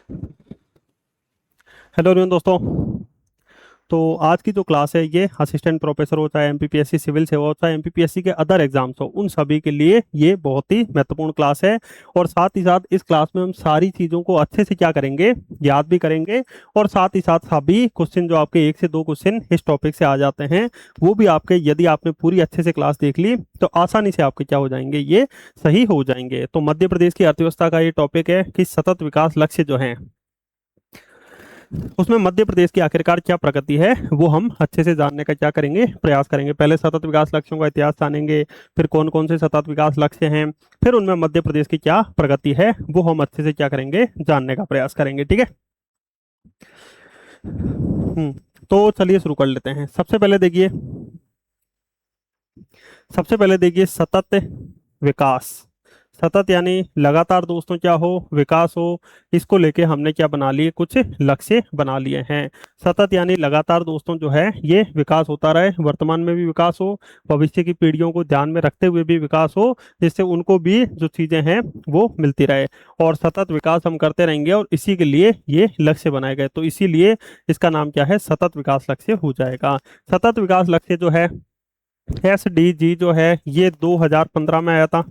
Hello everyone दोस्तों। तो आज की जो क्लास है ये असिस्टेंट प्रोफेसर हो, चाहे एमपीपीएससी सिविल से हो, चाहे एमपीपीएससी के अदर एग्जाम्स हो, उन सभी के लिए ये बहुत ही महत्वपूर्ण क्लास है। और साथ ही साथ इस क्लास में हम सारी चीज़ों को अच्छे से क्या करेंगे, याद भी करेंगे। और साथ ही साथ सभी क्वेश्चन जो आपके 1 से 2 क्वेश्चन इस टॉपिक से आ जाते हैं, वो भी आपके, यदि आपने पूरी अच्छे से क्लास देख ली तो आसानी से आपके क्या हो जाएंगे, ये सही हो जाएंगे। तो मध्य प्रदेश की अर्थव्यवस्था का ये टॉपिक है कि सतत विकास लक्ष्य जो है, उसमें मध्य प्रदेश की आखिरकार क्या प्रगति है, वो हम अच्छे से जानने का क्या करेंगे, प्रयास करेंगे। पहले सतत विकास लक्ष्यों का इतिहास जानेंगे, फिर कौन कौन से सतत विकास लक्ष्य हैं, फिर उनमें मध्य प्रदेश की क्या प्रगति है, वो हम अच्छे से क्या करेंगे, जानने का प्रयास करेंगे। ठीक है। तो चलिए शुरू कर लेते हैं। सबसे पहले देखिए सतत विकास। सतत यानी लगातार दोस्तों, क्या हो, विकास हो। इसको लेके हमने क्या बना लिए, कुछ लक्ष्य बना लिए हैं। सतत यानी लगातार दोस्तों जो है, ये विकास होता रहे, वर्तमान में भी विकास हो, भविष्य की पीढ़ियों को ध्यान में रखते हुए भी विकास हो, जिससे उनको भी जो चीजें हैं वो मिलती रहे। और सतत विकास हम करते रहेंगे और इसी के लिए ये लक्ष्य बनाए गए, तो इसीलिए इसका नाम क्या है, सतत विकास लक्ष्य हो जाएगा। सतत विकास लक्ष्य जो है, SDG जो है, ये 2015 में आया था।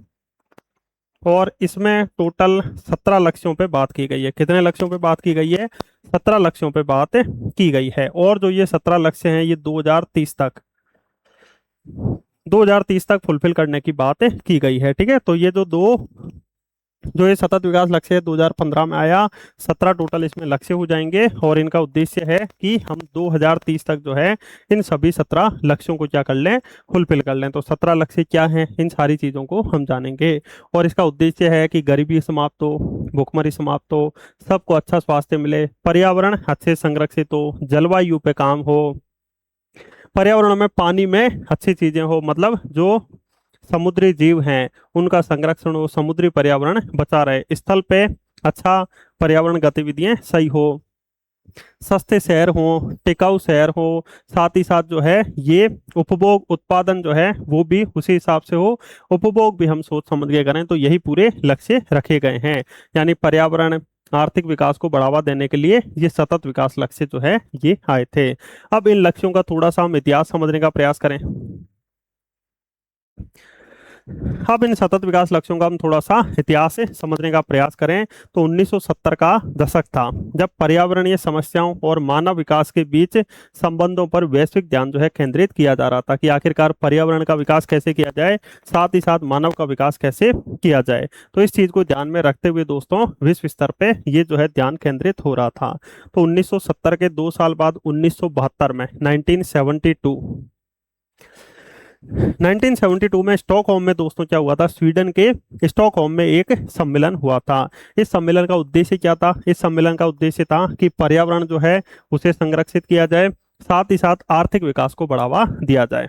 और इसमें टोटल 17 लक्ष्यों पे बात की गई है। कितने लक्ष्यों पे बात की गई है, 17 लक्ष्यों पे बात की गई है। और जो ये 17 लक्ष्य हैं, ये 2030 तक फुलफिल करने की बात की गई है। ठीक है। तो ये जो ये सतत विकास लक्ष्य है 2015 में आया, 17 टोटल इसमें लक्ष्य हो जाएंगे। और इनका उद्देश्य है कि हम 2030 तक जो है, इन सभी 17 लक्ष्यों को क्या कर लें, फुलफिल कर लें। तो 17 लक्ष्य क्या हैं, इन सारी चीज़ों को हम जानेंगे। और इसका उद्देश्य है कि गरीबी समाप्त हो, भुखमरी समाप्त हो, सबको अच्छा स्वास्थ्य मिले, पर्यावरण अच्छे संरक्षित हो, जलवायु पे काम हो, पर्यावरण में पानी में अच्छी चीजें हो, मतलब जो समुद्री जीव हैं उनका संरक्षण हो, समुद्री पर्यावरण बचा रहे, स्थल पे अच्छा पर्यावरण गतिविधियां सही हो, सस्ते शहर हो, टिकाऊ शहर हो। साथ ही साथ जो है, ये उपभोग उत्पादन जो है वो भी उसी हिसाब से हो, उपभोग भी हम सोच समझ के करें। तो यही पूरे लक्ष्य रखे गए हैं। यानी पर्यावरण, आर्थिक विकास को बढ़ावा देने के लिए ये सतत विकास लक्ष्य जो है, ये आए थे। अब इन लक्ष्यों का थोड़ा सा हम इतिहास समझने का प्रयास करें। अब इन सतत विकास लक्ष्यों का हम थोड़ा सा इतिहास से समझने का प्रयास करें, तो 1970 का दशक था, जब पर्यावरणीय समस्याओं और मानव विकास के बीच संबंधों पर वैश्विक ध्यान जो है केंद्रित किया जा रहा था, कि आखिरकार पर्यावरण का विकास कैसे किया जाए, साथ ही साथ मानव का विकास कैसे किया जाए। तो इस चीज को ध्यान में रखते हुए दोस्तों, विश्व स्तर पे ये जो है ध्यान केंद्रित हो रहा था। तो 1970 के 2 साल बाद 1972 में, 1972 में स्टॉकहोम में दोस्तों क्या हुआ था, स्वीडन के स्टॉकहोम में एक सम्मेलन हुआ था। इस सम्मेलन का उद्देश्य क्या था, इस सम्मेलन का उद्देश्य था कि पर्यावरण जो है उसे संरक्षित किया जाए, साथ ही साथ आर्थिक विकास को बढ़ावा दिया जाए।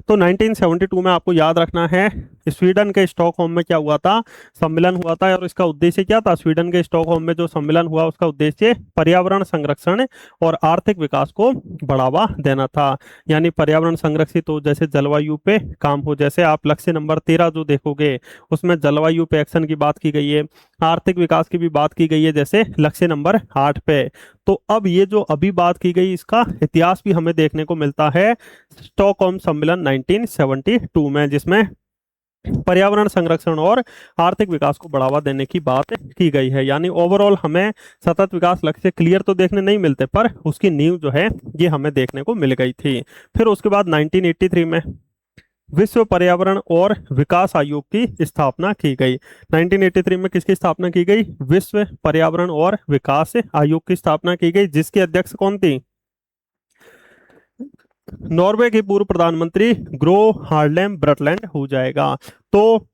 तो 1972 में आपको याद रखना है, स्वीडन के स्टॉकहोम में क्या हुआ था, सम्मेलन हुआ था। और इसका उद्देश्य क्या था, स्वीडन के स्टॉकहोम में जो सम्मेलन हुआ उसका उद्देश्य पर्यावरण संरक्षण और आर्थिक विकास को बढ़ावा देना था। यानी पर्यावरण संरक्षित हो, जैसे जलवायु पे काम हो, जैसे आप लक्ष्य नंबर 13 जो देखोगे उसमें जलवायु पे एक्शन की बात की गई है, आर्थिक विकास की भी बात की गई है, जैसे लक्ष्य नंबर 8 पे। तो अब ये जो अभी बात की गई, इसका इतिहास भी हमें देखने को मिलता है स्टॉकहोम सम्मेलन 1972 में, जिसमें पर्यावरण संरक्षण और आर्थिक विकास को बढ़ावा देने की बात की गई है। यानी ओवरऑल हमें सतत विकास लक्ष्य क्लियर तो देखने नहीं मिलते, पर उसकी नींव जो है ये हमें देखने को मिल गई थी। फिर उसके बाद 1983 में विश्व पर्यावरण और विकास आयोग की स्थापना की गई। 1983 में किसकी स्थापना की गई, विश्व पर्यावरण और विकास आयोग की स्थापना की गई, जिसकी अध्यक्ष कौन थी, नॉर्वे की पूर्व प्रधानमंत्री ग्रो हार्लेम ब्रटलैंड हो जाएगा। तो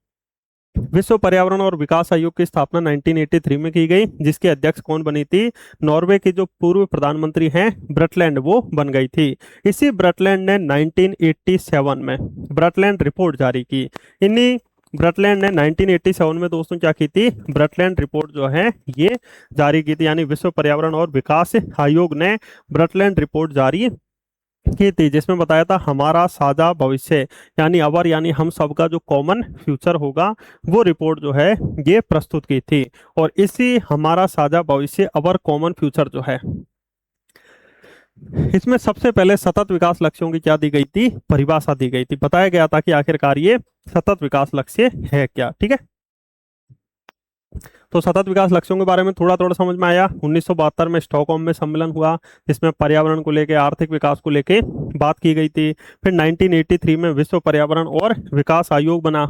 विश्व पर्यावरण और विकास आयोग की स्थापना 1983 में की गई, जिसकी अध्यक्ष कौन बनी थी, नॉर्वे की जो पूर्व प्रधानमंत्री हैं ब्रटलैंड, वो बन गई थी। इसी ब्रटलैंड ने 1987 में ब्रटलैंड रिपोर्ट जारी की। इन्हीं ब्रटलैंड ने 1987 में दोस्तों क्या की थी, ब्रटलैंड रिपोर्ट जो है ये जारी की थी। यानी विश्व पर्यावरण और विकास आयोग ने ब्रटलैंड रिपोर्ट जारी की थी, जिसमें बताया था हमारा साझा भविष्य यानी अवर यानी हम सबका जो कॉमन फ्यूचर होगा, वो रिपोर्ट जो है ये प्रस्तुत की थी। और इसी हमारा साझा भविष्य अवर कॉमन फ्यूचर जो है, इसमें सबसे पहले सतत विकास लक्ष्यों की क्या दी गई थी, परिभाषा दी गई थी। बताया गया था कि आखिरकार ये सतत विकास लक्ष्य है क्या। ठीक है, तो सतत विकास लक्ष्यों के बारे में थोड़ा थोड़ा समझ में आया। 1972 में स्टॉकहोम में सम्मेलन हुआ, जिसमें पर्यावरण को लेकर, आर्थिक विकास को लेकर बात की गई थी। फिर 1983 में विश्व पर्यावरण और विकास आयोग बना,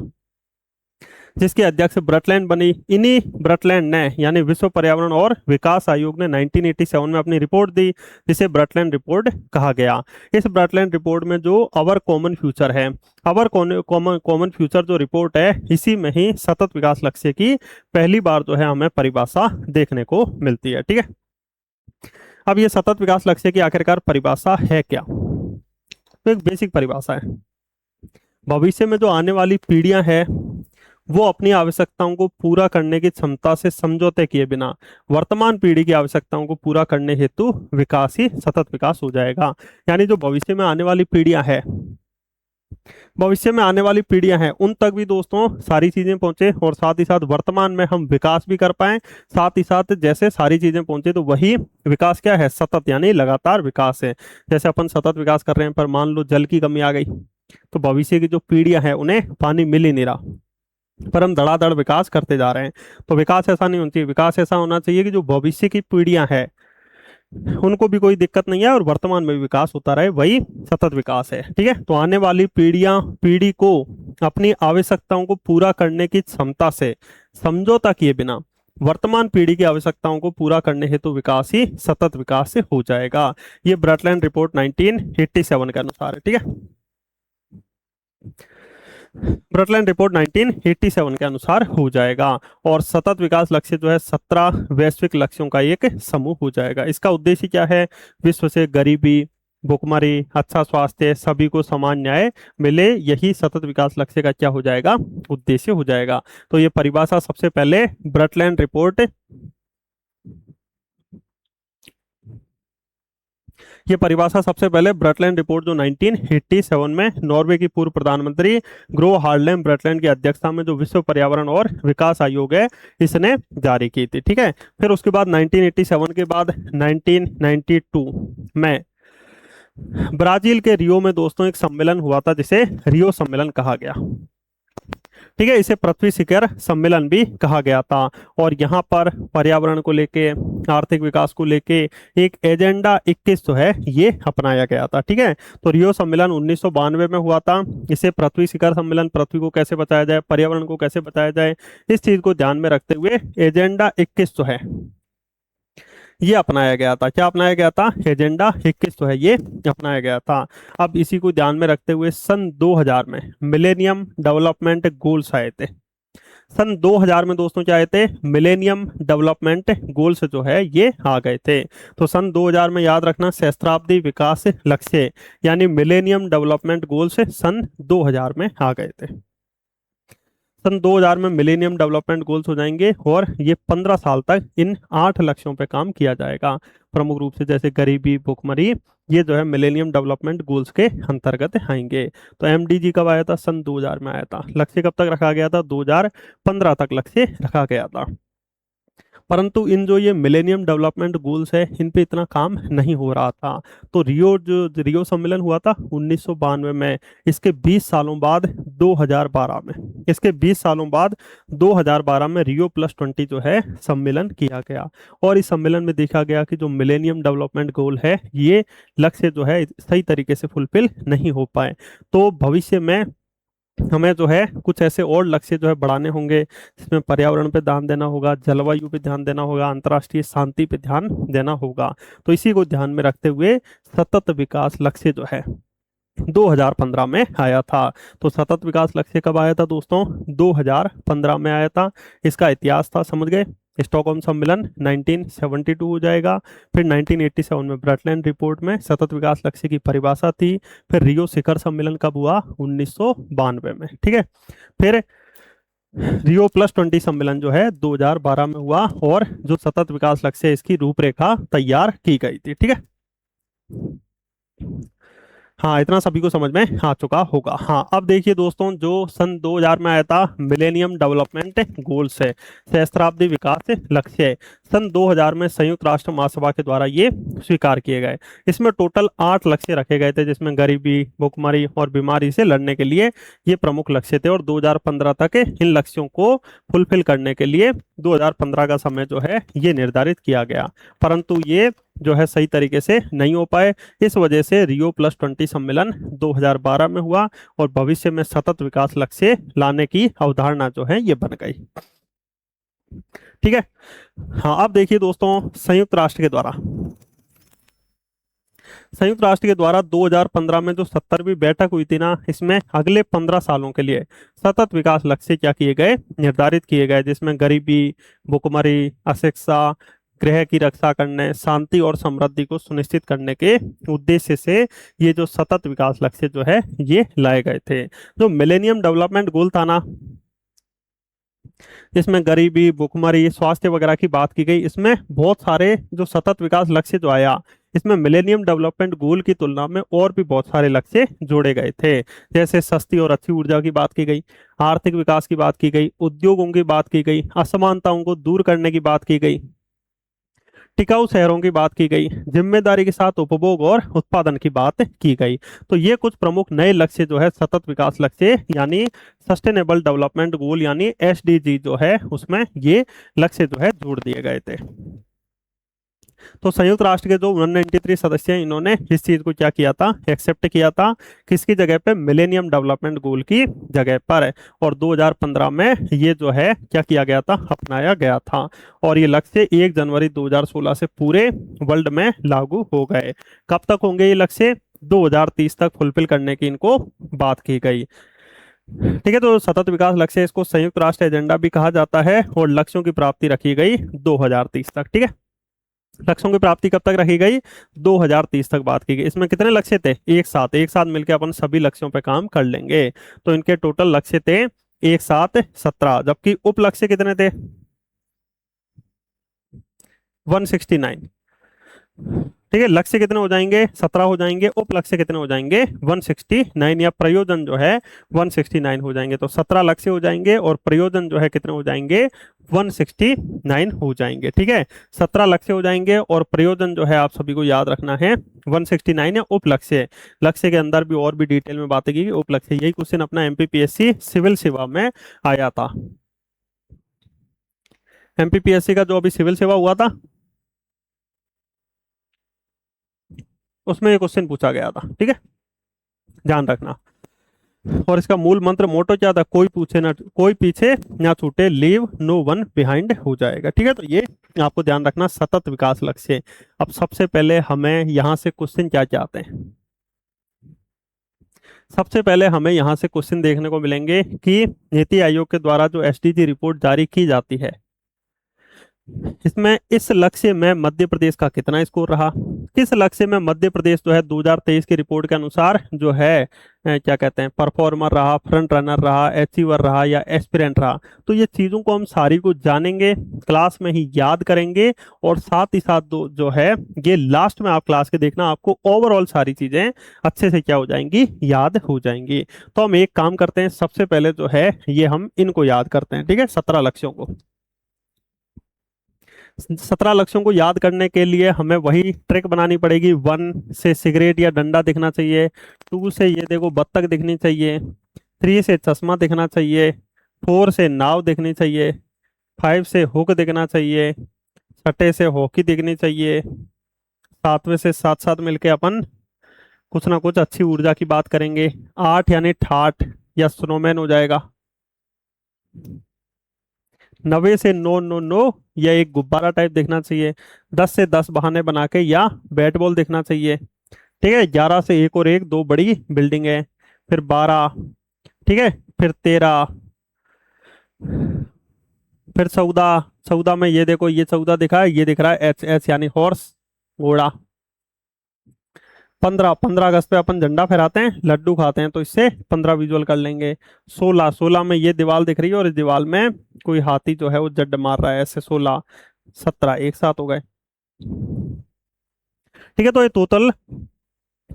जिसके अध्यक्ष ब्रटलैंड बनी। इन्हीं ब्रटलैंड ने यानी विश्व पर्यावरण और विकास आयोग ने 1987 में अपनी रिपोर्ट दी, जिसे ब्रटलैंड रिपोर्ट कहा गया। इस ब्रटलैंड रिपोर्ट में जो अवर कॉमन फ्यूचर है, अवर कॉमन फ्यूचर जो रिपोर्ट है, इसी में ही सतत विकास लक्ष्य की पहली बार जो है हमें परिभाषा देखने को मिलती है। ठीक है, अब ये सतत विकास लक्ष्य की आखिरकार परिभाषा है क्या, तो एक बेसिक परिभाषा है। भविष्य में जो आने वाली पीढ़ियां हैं, वो अपनी आवश्यकताओं को पूरा करने की क्षमता से समझौते किए बिना वर्तमान पीढ़ी की आवश्यकताओं को पूरा करने हेतु विकास ही सतत विकास हो जाएगा। यानी जो भविष्य में आने वाली पीढ़ियां हैं, भविष्य में आने वाली पीढ़ियां हैं, उन तक भी दोस्तों सारी चीजें पहुंचे, और साथ ही साथ वर्तमान में हम विकास भी कर पाए। साथ ही साथ जैसे सारी चीजें पहुंचे, तो वही विकास क्या है, सतत यानी लगातार विकास है। जैसे अपन सतत विकास कर रहे हैं, पर मान लो जल की कमी आ गई, तो भविष्य की जो पीढ़ियां हैं उन्हें पानी मिल ही नहीं रहा, पर हम धड़ाधड़ विकास करते जा रहे हैं। तो विकास ऐसा नहीं होना चाहिए, विकास ऐसा होना चाहिए कि जो भविष्य की पीढ़ियां हैं उनको भी कोई दिक्कत नहीं है और वर्तमान में भी विकास होता रहे, वही सतत विकास है। ठीक है, तो आने वाली पीढ़ी को अपनी आवश्यकताओं को पूरा करने की क्षमता से समझौता किए बिना वर्तमान पीढ़ी की आवश्यकताओं को पूरा करने हेतु विकास ही सतत विकास से हो जाएगा। ये ब्रटलैंड रिपोर्ट 1987 के अनुसार है। ठीक है, ब्रटलैंड रिपोर्ट 1987 के अनुसार हो जाएगा। और सतत विकास लक्ष्य जो है 17 वैश्विक लक्ष्यों का एक समूह हो जाएगा। इसका उद्देश्य क्या है, विश्व से गरीबी, भुखमरी, अच्छा स्वास्थ्य, सभी को समान न्याय मिले, यही सतत विकास लक्ष्य का क्या हो जाएगा, उद्देश्य हो जाएगा। तो ये परिभाषा सबसे पहले ब्रटलैंड रिपोर्ट, ये परिभाषा सबसे पहले ब्रटलैंड रिपोर्ट जो 1987 में नॉर्वे की पूर्व प्रधानमंत्री ग्रो हार्लेम ब्रटलैंड की अध्यक्षता में जो विश्व पर्यावरण और विकास आयोग है, इसने जारी की थी। ठीक है, फिर उसके बाद 1987 के बाद 1992 में ब्राजील के रियो में दोस्तों एक सम्मेलन हुआ था, जिसे रियो सम्मेलन कहा गया। ठीक है, इसे पृथ्वी शिखर सम्मेलन भी कहा गया था। और यहाँ पर पर्यावरण को लेके, आर्थिक विकास को लेके एक एजेंडा 21 जो है ये अपनाया गया था। ठीक है, तो रियो सम्मेलन 1992 में हुआ था। इसे पृथ्वी शिखर सम्मेलन, पृथ्वी को कैसे बचाया जाए, पर्यावरण को कैसे बचाया जाए, इस चीज को ध्यान में रखते हुए एजेंडा 21 जो है ये अपनाया गया था। क्या अपनाया गया था, एजेंडा 21 जो है ये अपनाया गया था। अब इसी को ध्यान में रखते हुए सन 2000 में मिलेनियम डेवलपमेंट गोल्स आए थे। सन 2000 में दोस्तों क्या आए थे, मिलेनियम डेवलपमेंट गोल्स जो है ये आ गए थे। तो सन 2000 में याद रखना सहस्त्राब्दी विकास लक्ष्य यानी मिलेनियम डेवलपमेंट गोल्स सन 2000 में आ गए थे। सन 2000 में मिलेनियम डेवलपमेंट गोल्स हो जाएंगे, और ये 15 साल तक इन 8 लक्ष्यों पे काम किया जाएगा। प्रमुख रूप से जैसे गरीबी, भुखमरी, ये जो है मिलेनियम डेवलपमेंट गोल्स के अंतर्गत आएंगे। तो एमडीजी कब आया था, सन 2000 में आया था। लक्ष्य कब तक रखा गया था, 2015 तक लक्ष्य रखा गया था। परंतु इन जो ये मिलेनियम डेवलपमेंट गोल्स है, इन पे इतना काम नहीं हो रहा था। तो रियो सम्मेलन हुआ था 1992 में। इसके 20 सालों बाद 2012 में, इसके 20 सालों बाद 2012 में Rio+20 जो है सम्मेलन किया गया। और इस सम्मेलन में देखा गया कि जो मिलेनियम डेवलपमेंट गोल है, ये लक्ष्य जो है सही तरीके से फुलफिल नहीं हो पाए। तो भविष्य में हमें जो है कुछ ऐसे और लक्ष्य जो है बढ़ाने होंगे, जिसमें पर्यावरण पे ध्यान देना होगा, जलवायु पे ध्यान देना होगा, अंतर्राष्ट्रीय शांति पे ध्यान देना होगा। तो इसी को ध्यान में रखते हुए सतत विकास लक्ष्य जो है 2015 में आया था। तो सतत विकास लक्ष्य कब आया था दोस्तों, 2015 में आया था। इसका इतिहास था, समझ गए, स्टॉकहोम सम्मेलन 1972 हो जाएगा। फिर 1987 में ब्रटलैंड रिपोर्ट में सतत विकास लक्ष्य की परिभाषा थी। फिर रियो शिखर सम्मेलन कब हुआ, 1992 में। ठीक है, फिर Rio+20 सम्मेलन जो है 2012 में हुआ, और जो सतत विकास लक्ष्य है इसकी रूपरेखा तैयार की गई थी। ठीक है, हाँ, इतना सभी को समझ में आ चुका होगा। हाँ, अब देखिए दोस्तों, जो सन 2000 में आया था मिलेनियम डेवलपमेंट गोल्स है, सहस्त्राब्दी विकास लक्ष्य है, सन 2000 में संयुक्त राष्ट्र महासभा के द्वारा ये स्वीकार किए गए। इसमें टोटल 8 लक्ष्य रखे गए थे, जिसमें गरीबी, भुखमरी और बीमारी से लड़ने के लिए ये प्रमुख लक्ष्य थे। और 2015 तक इन लक्ष्यों को फुलफिल करने के लिए 2015 का समय जो है ये निर्धारित किया गया, परंतु ये जो है सही तरीके से नहीं हो पाए। इस वजह से रियो+20 सम्मेलन 2012 में हुआ और भविष्य में सतत विकास लक्ष्य लाने की अवधारणा जो है ये बन गई। ठीक है। हाँ, अब देखिए दोस्तों, संयुक्त राष्ट्र के द्वारा 2015 में जो 70वीं बैठक हुई थी ना, इसमें अगले 15 सालों के लिए सतत विकास लक्ष्य क्या किए गए, निर्धारित किए गए, जिसमें गरीबी, भुखमरी, अशिक्षा, ग्रह की रक्षा करने, शांति और समृद्धि को सुनिश्चित करने के उद्देश्य से ये जो सतत विकास लक्ष्य जो है ये लाए गए थे। जो मिलेनियम डेवलपमेंट गोल था ना, इसमें गरीबी, भुखमरी, स्वास्थ्य वगैरह की बात की गई। इसमें बहुत सारे जो सतत विकास लक्ष्य जो आया, इसमें मिलेनियम डेवलपमेंट गोल की तुलना में और भी बहुत सारे लक्ष्य जोड़े गए थे। जैसे सस्ती और अच्छी ऊर्जा की बात की गई, आर्थिक विकास की बात की गई, उद्योगों की बात की गई, असमानताओं को दूर करने की बात की गई, टिकाऊ शहरों की बात की गई, जिम्मेदारी के साथ उपभोग और उत्पादन की बात की गई। तो ये कुछ प्रमुख नए लक्ष्य जो है सतत विकास लक्ष्य यानी सस्टेनेबल डेवलपमेंट गोल यानी SDG जो है, उसमें ये लक्ष्य जो है जोड़ दिए गए थे। तो संयुक्त राष्ट्र के जो 193 सदस्य हैं, इन्होंने इस चीज को क्या किया था, एक्सेप्ट किया था। किसकी जगह पे, मिलेनियम डेवलपमेंट गोल की जगह पर। और 2015 में ये जो है क्या किया गया था, अपनाया गया था। और ये लक्ष्य 1 जनवरी 2016 से पूरे वर्ल्ड में लागू हो गए। कब तक होंगे ये लक्ष्य, 2030 तक फुलफिल करने की इनको बात की गई। ठीक है। तो सतत विकास लक्ष्य, इसको संयुक्त राष्ट्र एजेंडा भी कहा जाता है। और लक्ष्यों की प्राप्ति रखी गई 2030 तक। ठीक है, लक्ष्यों की प्राप्ति कब तक रखी गई, 2030 तक बात की गई। इसमें कितने लक्ष्य थे, एक साथ मिलकर अपन सभी लक्ष्यों पे काम कर लेंगे। तो इनके टोटल लक्ष्य थे एक साथ 17, जबकि उप लक्ष्य कितने थे, 169। ठीक है, लक्ष्य कितने हो जाएंगे, 17 हो जाएंगे, उप लक्ष्य कितने हो जाएंगे, 169, या प्रयोजन जो है 169 हो जाएंगे। तो 17 लक्ष्य हो जाएंगे और प्रयोजन जो है कितने हो जाएंगे, 169 हो जाएंगे। ठीक है, 17 लक्ष्य हो जाएंगे और प्रयोजन जो है आप सभी को याद रखना है 169 या उप लक्ष्य। लक्ष्य के अंदर भी और भी डिटेल में बातें की, उप लक्ष्य। यही क्वेश्चन अपना MPPSC सिविल सेवा में आया था। MPPSC का जो अभी सिविल सेवा हुआ था, उसमें ये क्वेश्चन पूछा गया था। ठीक है, ध्यान रखना। और इसका मूल मंत्र, मोटो क्या था, कोई पीछे ना छूटे, लीव नो वन बिहाइंड हो जाएगा। ठीक है, तो ये आपको ध्यान रखना, सतत विकास लक्ष्य। अब सबसे पहले हमें यहाँ से क्वेश्चन क्या क्या आते हैं, सबसे पहले हमें यहाँ से क्वेश्चन देखने को मिलेंगे कि नीति आयोग के द्वारा जो SDG रिपोर्ट जारी की जाती है, इसमें इस लक्ष्य में मध्य प्रदेश का कितना स्कोर रहा। किस लक्ष्य में मध्य प्रदेश जो है 2023 की रिपोर्ट के अनुसार जो है क्या कहते हैं, परफॉर्मर रहा, फ्रंट रनर रहा, अचीवर रहा या एस्पिरेंट रहा। तो ये चीज़ों को हम सारी को जानेंगे, क्लास में ही याद करेंगे। और साथ ही साथ जो है ये लास्ट में आप क्लास के देखना, आपको ओवरऑल सारी चीज़ें अच्छे से क्या हो जाएंगी, याद हो जाएंगी। तो हम एक काम करते हैं, सबसे पहले जो है ये हम इनको याद करते हैं। ठीक है, 17 लक्ष्यों को, 17 लक्ष्यों को याद करने के लिए हमें वही ट्रिक बनानी पड़ेगी। 1 से सिगरेट या डंडा दिखना चाहिए, 2 से ये देखो बत्तख दिखनी चाहिए, 3 से चश्मा दिखना चाहिए, 4 से नाव दिखनी चाहिए, 5 से हुक दिखना चाहिए, 6 से हॉकी दिखनी चाहिए, 7वें से साथ साथ मिलके अपन कुछ ना कुछ अच्छी ऊर्जा की बात करेंगे, 8 यानी ठाठ या स्नोमैन हो जाएगा, 9 से नो नो नो या एक गुब्बारा टाइप देखना चाहिए, 10 से 10 बहाने बना के या बैट बॉल देखना चाहिए। ठीक है, 11 से एक और एक, दो बड़ी बिल्डिंग है, फिर 12, ठीक है, फिर 13, फिर 14, 14 में ये देखो, ये 14 दिखा है, ये दिख रहा है HS यानी हॉर्स, घोड़ा। 15, 15 अगस्त पे अपन झंडा फहराते हैं, लड्डू खाते हैं, तो इससे 15 विजुअल कर लेंगे। 16, 16 में ये दीवार दिख रही है और इस दीवार में कोई हाथी जो है वो जड मार रहा है, ऐसे 16, 17 एक साथ हो गए। ठीक है, तो ये टोटल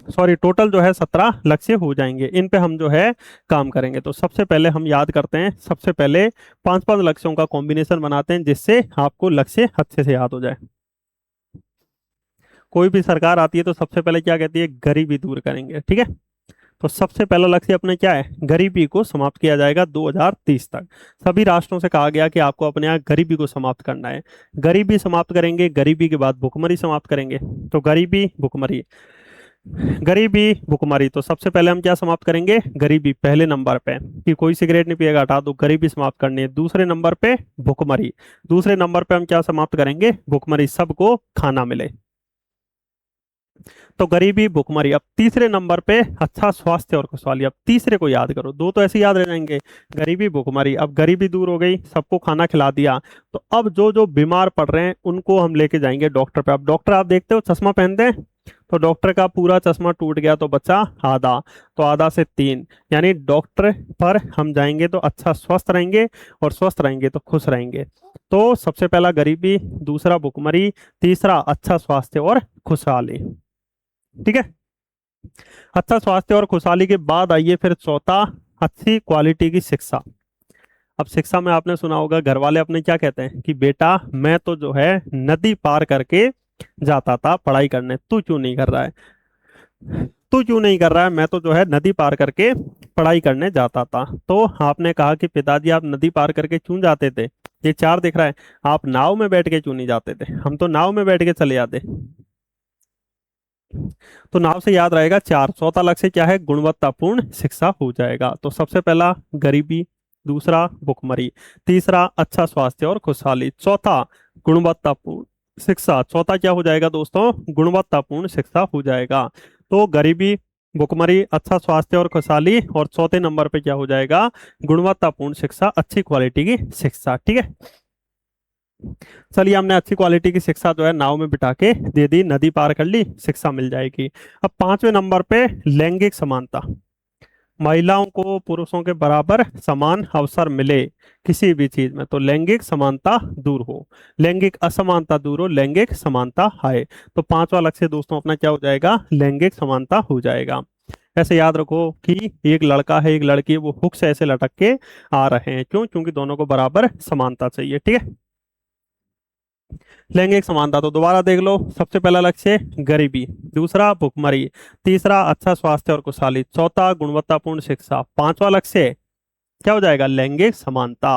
सॉरी टोटल जो है 17 लक्ष्य हो जाएंगे। इन पे हम जो है काम करेंगे। तो सबसे पहले हम याद करते हैं, सबसे पहले 5 5 लक्ष्यों का कॉम्बिनेशन बनाते हैं जिससे आपको लक्ष्य अच्छे से याद हो जाए। कोई भी सरकार आती है तो सबसे पहले क्या कहती है, गरीबी दूर करेंगे, ठीक है। तो सबसे पहला लक्ष्य अपने क्या है, गरीबी को समाप्त किया जाएगा 2030 तक। सभी राष्ट्रों से कहा गया कि आपको अपने यहाँ गरीबी को समाप्त करना है। गरीबी समाप्त करेंगे, गरीबी के बाद भुखमरी समाप्त करेंगे। तो गरीबी भुखमरी, गरीबी भुखमरी, तो सबसे पहले हम क्या समाप्त करेंगे, गरीबी पहले नंबर पे कि कोई सिगरेट नहीं पिएगा, हटा दो, गरीबी समाप्त करनी है। दूसरे नंबर पे भुखमरी, दूसरे नंबर पे हम क्या समाप्त करेंगे, भुखमरी, सबको खाना मिले। तो गरीबी भुखमरी। अब तीसरे नंबर पे अच्छा स्वास्थ्य और खुशहाली। अब तीसरे को याद करो, दो तो ऐसे याद रह जाएंगे, गरीबी भुखमरी। अब गरीबी दूर हो गई, सबको खाना खिला दिया, तो अब जो जो बीमार पड़ रहे हैं उनको हम लेके जाएंगे डॉक्टर पे। अब डॉक्टर आप देखते हो चश्मा पहनते हैं, तो डॉक्टर का पूरा चश्मा टूट गया तो बचा आधा, तो आधा से 3, यानी डॉक्टर पर हम जाएंगे तो अच्छा स्वस्थ रहेंगे, और स्वस्थ रहेंगे तो खुश रहेंगे। तो सबसे पहला गरीबी, दूसरा भुखमरी, तीसरा अच्छा स्वास्थ्य और खुशहाली, ठीक है। अच्छा स्वास्थ्य और खुशहाली के बाद आइए फिर चौथा, अच्छी क्वालिटी की शिक्षा। अब शिक्षा में आपने सुना होगा घर वाले अपने क्या कहते हैं कि बेटा मैं तो जो है नदी पार करके जाता था पढ़ाई करने, तू क्यों नहीं कर रहा है, तू क्यों नहीं कर रहा है, मैं तो जो है नदी पार करके पढ़ाई करने जाता था। तो आपने कहा कि पिताजी आप नदी पार करके क्यों जाते थे, ये 4 दिख रहा है, आप नाव में बैठ के क्यों नहीं जाते थे, हम तो नाव में बैठ के चले जाते। तो नाम से याद रहेगा 4। चौथा लक्ष्य क्या है, गुणवत्तापूर्ण शिक्षा हो जाएगा। तो सबसे पहला गरीबी, दूसरा भुखमरी, तीसरा अच्छा स्वास्थ्य और खुशहाली, चौथा गुणवत्तापूर्ण शिक्षा। चौथा क्या हो जाएगा दोस्तों, गुणवत्तापूर्ण शिक्षा हो जाएगा। तो गरीबी, भुखमरी, अच्छा स्वास्थ्य और खुशहाली, और चौथे नंबर पे क्या हो जाएगा, गुणवत्तापूर्ण शिक्षा, अच्छी क्वालिटी की शिक्षा, ठीक है। चलिए हमने अच्छी क्वालिटी की शिक्षा जो है नाव में बिठा के दे दी, नदी पार कर ली, शिक्षा मिल जाएगी। अब 5वें नंबर पे लैंगिक समानता, महिलाओं को पुरुषों के बराबर समान अवसर मिले किसी भी चीज में, तो लैंगिक समानता दूर हो, लैंगिक असमानता दूर हो, लैंगिक समानता आए। तो 5वां लक्ष्य दोस्तों अपना क्या हो जाएगा, लैंगिक समानता हो जाएगा। ऐसे याद रखो कि एक लड़का है एक लड़की है, वो हुक से ऐसे लटक के आ रहे हैं, क्यों, क्योंकि दोनों को बराबर समानता चाहिए, ठीक है। लैंगिक समानता, तो दोबारा देख लो, सबसे पहला लक्ष्य गरीबी, दूसरा भुखमरी, तीसरा अच्छा स्वास्थ्य और खुशहाली, चौथा गुणवत्तापूर्ण शिक्षा, 5वां लक्ष्य क्या हो जाएगा, लैंगिक समानता।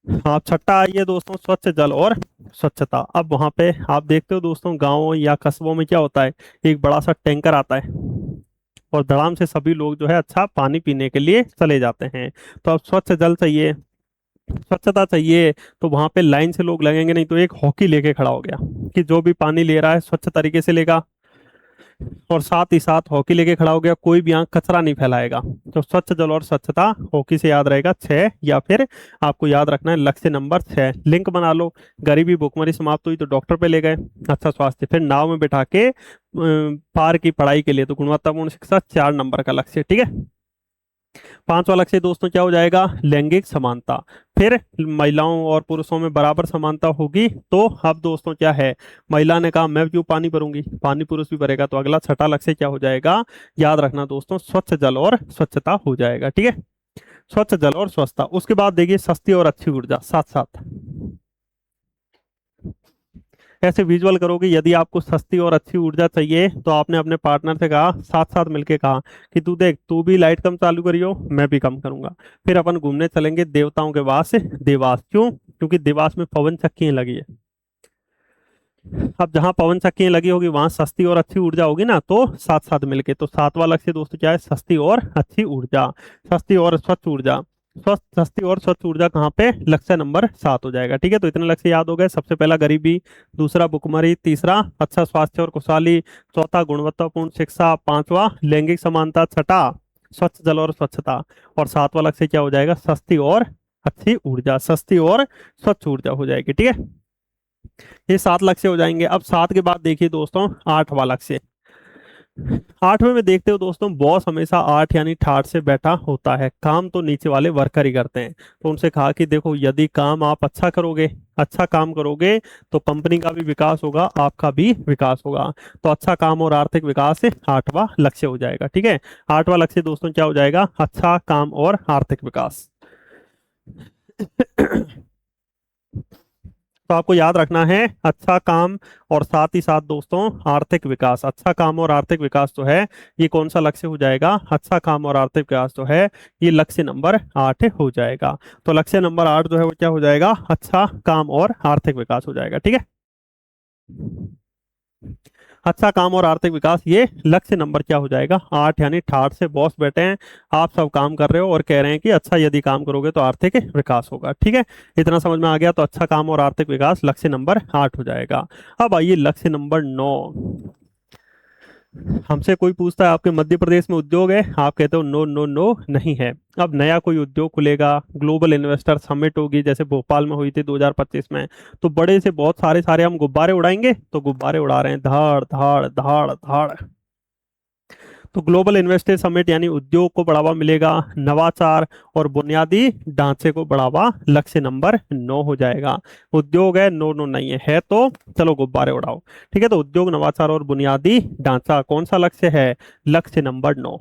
हाँ छठा आइए दोस्तों, स्वच्छ जल और स्वच्छता। अब वहां पे आप देखते हो दोस्तों गांवों या कस्बों में क्या होता है, एक बड़ा सा टैंकर आता है और धड़ाम से सभी लोग जो है अच्छा पानी पीने के लिए चले जाते हैं। तो अब स्वच्छ जल चाहिए, स्वच्छता चाहिए, तो वहां पे लाइन से लोग लगेंगे नहीं, तो एक हॉकी लेके खड़ा हो गया कि जो भी पानी ले रहा है स्वच्छ तरीके से लेगा, और साथ ही साथ हॉकी लेके खड़ा हो गया, कोई भी यहाँ कचरा नहीं फैलाएगा। तो स्वच्छ जल और स्वच्छता, हॉकी से याद रहेगा 6, या फिर आपको याद रखना है लक्ष्य नंबर 6। लिंक बना लो, गरीबी भुखमरी समाप्त हुई तो डॉक्टर पे ले गए, अच्छा स्वास्थ्य, फिर नाव में बिठा के पार की पढ़ाई के लिए, तो गुणवत्तापूर्ण शिक्षा 4 नंबर का लक्ष्य, ठीक है। 5वां लक्ष्य दोस्तों क्या हो जाएगा, लैंगिक समानता। फिर महिलाओं और पुरुषों में बराबर समानता होगी, तो अब दोस्तों क्या है, महिला ने कहा मैं क्यों पानी भरूंगी, पानी पुरुष भी भरेगा, तो अगला छठा लक्ष्य क्या हो जाएगा, याद रखना दोस्तों, स्वच्छ जल और स्वच्छता हो जाएगा, ठीक है। स्वच्छ जल और स्वच्छता। उसके बाद देखिए सस्ती और अच्छी ऊर्जा, साथ साथ ऐसे विजुअल करोगे, यदि आपको सस्ती और अच्छी ऊर्जा चाहिए तो आपने अपने पार्टनर से कहा, साथ साथ मिलके कहा कि तू देख, तू भी लाइट कम चालू करियो, मैं भी कम करूंगा, फिर अपन घूमने चलेंगे देवताओं के वास देवास, क्यों, क्योंकि देवास में पवन चक्कियां लगी है। अब जहां पवन चक्कियां लगी होगी वहां सस्ती और अच्छी ऊर्जा होगी ना, तो साथ साथ मिलके, तो 7वां लक्ष्य दोस्तों क्या है, सस्ती और अच्छी ऊर्जा, सस्ती और स्वच्छ ऊर्जा। स्वस्थ, सस्ती और स्वच्छ ऊर्जा कहाँ पे, लक्ष्य नंबर 7 हो जाएगा, ठीक है। तो इतने लक्ष्य याद हो गए, सबसे पहला गरीबी, दूसरा भुखमरी, तीसरा अच्छा स्वास्थ्य और खुशहाली, चौथा गुणवत्तापूर्ण शिक्षा, 5वां लैंगिक समानता, छठा स्वच्छ जल और स्वच्छता, और 7वां लक्ष्य क्या हो जाएगा, सस्ती और अच्छी ऊर्जा, सस्ती और स्वच्छ ऊर्जा हो जाएगी, ठीक है। ये 7 लक्ष्य हो जाएंगे। अब 7 के बाद देखिए दोस्तों 8वां लक्ष्य, आठवें में देखते हो दोस्तों, बॉस हमेशा आठ यानी ठाठ से बैठा होता है, काम तो नीचे वाले वर्कर ही करते हैं। तो उनसे कहा कि देखो यदि काम आप अच्छा करोगे, अच्छा काम करोगे, तो कंपनी का भी विकास होगा, आपका भी विकास होगा। तो अच्छा काम और आर्थिक विकास आठवां लक्ष्य हो जाएगा। ठीक है, आठवां लक्ष्य दोस्तों क्या हो जाएगा? अच्छा काम और आर्थिक विकास। तो आपको याद रखना है अच्छा काम और साथ ही साथ दोस्तों आर्थिक विकास। अच्छा काम और आर्थिक विकास जो है, ये कौन सा लक्ष्य हो जाएगा? अच्छा काम और आर्थिक विकास जो है, ये लक्ष्य नंबर 8 हो जाएगा। तो लक्ष्य नंबर 8 जो है वो क्या हो जाएगा? अच्छा काम और आर्थिक विकास हो जाएगा। ठीक है, अच्छा काम और आर्थिक विकास, ये लक्ष्य नंबर क्या हो जाएगा? 8 यानी ठाठ से बॉस बैठे हैं, आप सब काम कर रहे हो और कह रहे हैं कि अच्छा यदि काम करोगे तो आर्थिक विकास होगा। ठीक है, इतना समझ में आ गया। तो अच्छा काम और आर्थिक विकास लक्ष्य नंबर 8 हो जाएगा। अब आइए लक्ष्य नंबर 9। हमसे कोई पूछता है आपके मध्य प्रदेश में उद्योग है, आप कहते हो नो नो नो नहीं है। अब नया कोई उद्योग खुलेगा, ग्लोबल इन्वेस्टर समिट होगी जैसे भोपाल में हुई थी 2025 में, तो बड़े से बहुत सारे सारे हम गुब्बारे उड़ाएंगे। तो गुब्बारे उड़ा रहे हैं, धाड़ धाड़ धाड़ धाड़। तो ग्लोबल इन्वेस्टर समिट यानी उद्योग को बढ़ावा मिलेगा, नवाचार और बुनियादी ढांचे को बढ़ावा, लक्ष्य नंबर 9 हो जाएगा। उद्योग है, नो नो नहीं है तो चलो गुब्बारे उड़ाओ। ठीक है, तो उद्योग, नवाचार और बुनियादी ढांचा कौन सा लक्ष्य है? लक्ष्य नंबर 9।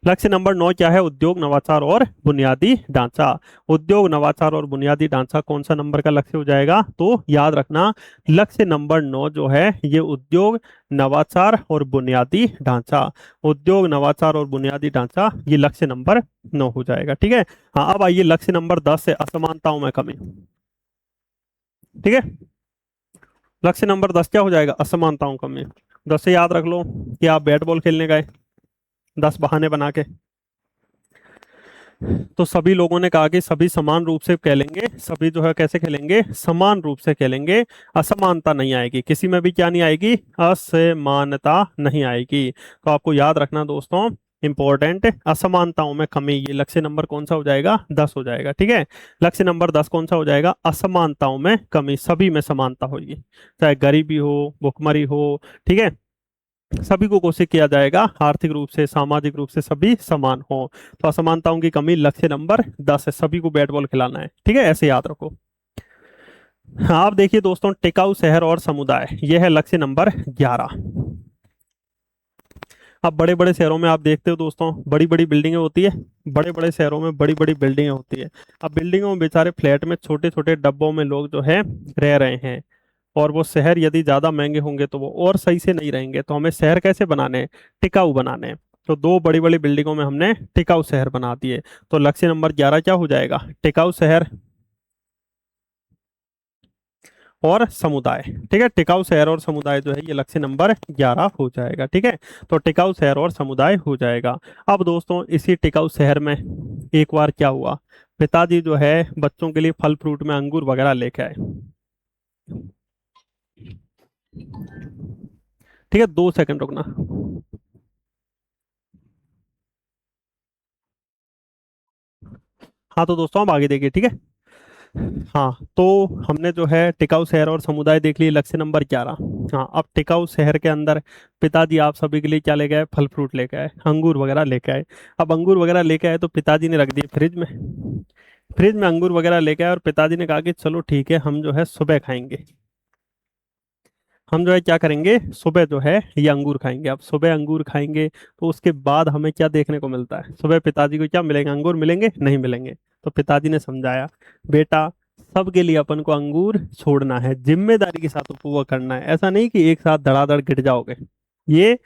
लक्ष्य नंबर 9 क्या है? उद्योग, नवाचार और बुनियादी ढांचा। उद्योग, नवाचार और बुनियादी ढांचा कौन सा नंबर का लक्ष्य हो जाएगा? तो याद रखना, लक्ष्य नंबर 9 जो है ये उद्योग, नवाचार और बुनियादी ढांचा। उद्योग, नवाचार और बुनियादी ढांचा, ये लक्ष्य नंबर 9 हो जाएगा। ठीक है, हाँ अब आइए लक्ष्य नंबर 10 है असमानताओं में कमी। ठीक है, लक्ष्य नंबर 10 क्या हो जाएगा? असमानताओं कमी। 10 से याद रख लो कि आप बैट बॉल खेलने गए, 10 बहाने बना के, तो सभी लोगों ने कहा कि सभी समान रूप से खेलेंगे, सभी जो है कैसे खेलेंगे? समान रूप से खेलेंगे, असमानता नहीं आएगी, किसी में भी क्या नहीं आएगी? असमानता नहीं आएगी। तो आपको याद रखना दोस्तों, इंपॉर्टेंट, असमानताओं में कमी, ये लक्ष्य नंबर कौन सा हो जाएगा? 10 हो जाएगा। ठीक है, लक्ष्य नंबर 10 कौन सा हो जाएगा? असमानताओं में कमी, सभी में समानता होगी, चाहे गरीबी हो, भुखमरी हो। ठीक है, सभी को कोशिश किया जाएगा आर्थिक रूप से, सामाजिक रूप से सभी समान हो। तो असमानताओं की कमी लक्ष्य नंबर 10 है, सभी को बैट बॉल खिलाना है। ठीक है, ऐसे याद रखो। हाँ, आप देखिए दोस्तों, टिकाऊ शहर और समुदाय, यह है लक्ष्य नंबर 11। अब बड़े बड़े शहरों में आप देखते हो दोस्तों, बड़ी बड़ी बिल्डिंगें होती है, बड़े बड़े शहरों में बड़ी बड़ी बिल्डिंगें होती है। अब बिल्डिंगों में बेचारे फ्लैट में छोटे छोटे डब्बों में लोग जो है रह रहे हैं, और वो शहर यदि ज्यादा महंगे होंगे तो वो और सही से नहीं रहेंगे। तो हमें शहर कैसे बनाने हैं? टिकाऊ बनाने हैं। तो दो बड़ी बड़ी बिल्डिंगों में हमने टिकाऊ शहर बना दिए। तो लक्ष्य नंबर 11 क्या हो जाएगा? टिकाऊ शहर और समुदाय। ठीक है, टिकाऊ शहर और समुदाय जो है ये लक्ष्य नंबर 11 हो जाएगा। ठीक है, तो टिकाऊ शहर और समुदाय हो जाएगा। अब दोस्तों इसी टिकाऊ शहर में एक बार क्या हुआ, पिताजी जो है बच्चों के लिए फल फ्रूट में अंगूर वगैरह लेके आए। ठीक है, 2 सेकंड रुकना। हाँ तो दोस्तों अब आगे देखिए। ठीक है, हाँ तो हमने जो है टिकाऊ शहर और समुदाय देख लिए, लक्ष्य नंबर 11। हाँ, अब टिकाऊ शहर के अंदर पिताजी आप सभी के लिए क्या लेके आए? फल फ्रूट लेके आए, अंगूर वगैरह लेके आए। अब अंगूर वगैरह लेके आए तो पिताजी ने रख दिए फ्रिज में। फ्रिज में अंगूर वगैरह लेके आए और पिताजी ने कहा कि चलो ठीक है, हम जो है सुबह खाएंगे, हम जो है क्या करेंगे? सुबह जो है ये अंगूर खाएंगे। अब सुबह अंगूर खाएंगे तो उसके बाद हमें क्या देखने को मिलता है? सुबह पिताजी को क्या मिलेंगे? अंगूर मिलेंगे? नहीं मिलेंगे। तो पिताजी ने समझाया, बेटा सबके लिए अपन को अंगूर छोड़ना है, जिम्मेदारी के साथ उपभोग करना है, ऐसा नहीं कि एक साथ धड़ाधड़ गिर जाओगे, ये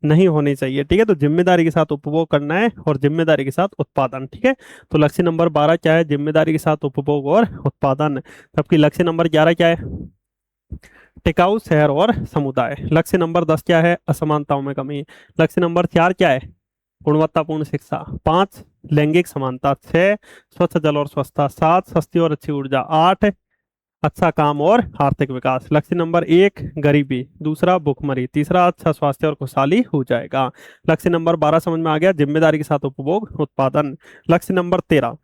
नहीं होनी चाहिए। ठीक है, तो जिम्मेदारी के साथ उपभोग करना है और जिम्मेदारी के साथ उत्पादन। ठीक है, तो लक्ष्य नंबर 12 क्या है? जिम्मेदारी के साथ उपभोग और उत्पादन। जबकि लक्ष्य नंबर 11 क्या है? टिकाऊ शहर और समुदाय। लक्ष्य नंबर 10 क्या है? असमानताओं में कमी। लक्ष्य नंबर 4 क्या है? गुणवत्तापूर्ण शिक्षा। 5 लैंगिक समानता। 6 स्वच्छ जल और स्वच्छता। 7 सस्ती और अच्छी ऊर्जा। 8 अच्छा काम और आर्थिक विकास। लक्ष्य नंबर 1 गरीबी, दूसरा भुखमरी, तीसरा अच्छा स्वास्थ्य और खुशहाली हो जाएगा। लक्ष्य नंबर 12 समझ में आ गया, जिम्मेदारी के साथ उपभोग उत्पादन। लक्ष्य नंबर 13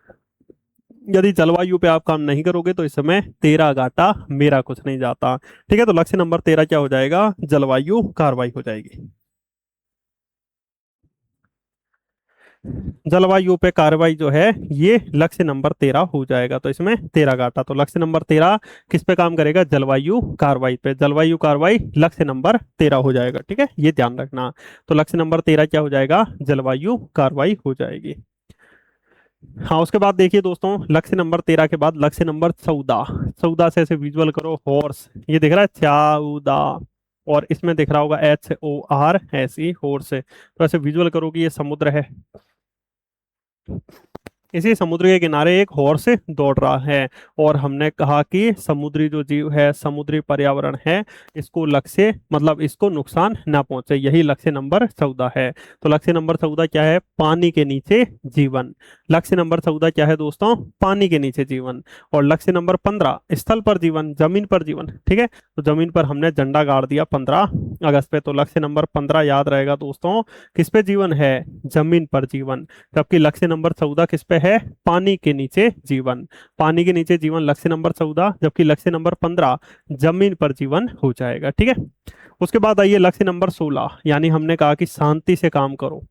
यदि जलवायु पे आप काम नहीं करोगे तो इस समय तेरा घाटा मेरा कुछ नहीं जाता। ठीक है, तो लक्ष्य नंबर 13 क्या हो जाएगा, जलवायु कार्रवाई हो जाएगी। जलवायु पे कार्रवाई जो है ये लक्ष्य नंबर 13 हो जाएगा, तो इसमें 13 घाटा, तो लक्ष्य नंबर 13 किस पे काम करेगा, जलवायु कार्रवाई पे। जलवायु कार्रवाई लक्ष्य नंबर 13 हो जाएगा, ठीक है, ये ध्यान रखना। तो लक्ष्य नंबर 13 क्या हो जाएगा, जलवायु कार्रवाई हो जाएगी। हाँ, उसके बाद देखिए दोस्तों, लक्ष्य नंबर 13 के बाद लक्ष्य नंबर 14। 14 से ऐसे विजुअल करो, हॉर्स, ये दिख रहा है 14, और इसमें दिख रहा होगा HORS, हॉर्स। तो ऐसे विजुअल करो कि ये समुद्र है, इसी समुद्र के किनारे एक हॉर्स दौड़ रहा है, और हमने कहा कि समुद्री जो जीव है, समुद्री पर्यावरण है, इसको लक्ष्य मतलब इसको नुकसान ना पहुंचे, यही लक्ष्य नंबर 14 है। तो लक्ष्य नंबर 14 क्या है, पानी के नीचे जीवन। लक्ष्य नंबर 14 क्या है दोस्तों, पानी के नीचे जीवन। और लक्ष्य नंबर 15 स्थल पर जीवन, जमीन पर जीवन। ठीक है, तो जमीन पर हमने झंडा गाड़ दिया 15 अगस्त पे, तो लक्ष्य नंबर 15 याद रहेगा दोस्तों, किस पे जीवन है, जमीन पर जीवन। जबकि लक्ष्य नंबर 14 किस पे है, पानी के नीचे जीवन। पानी के नीचे जीवन लक्ष्य नंबर 14, जबकि लक्ष्य नंबर 15 जमीन पर जीवन हो जाएगा। ठीक है, उसके बाद आइए लक्ष्य नंबर 16, यानी हमने कहा कि शांति से काम करो।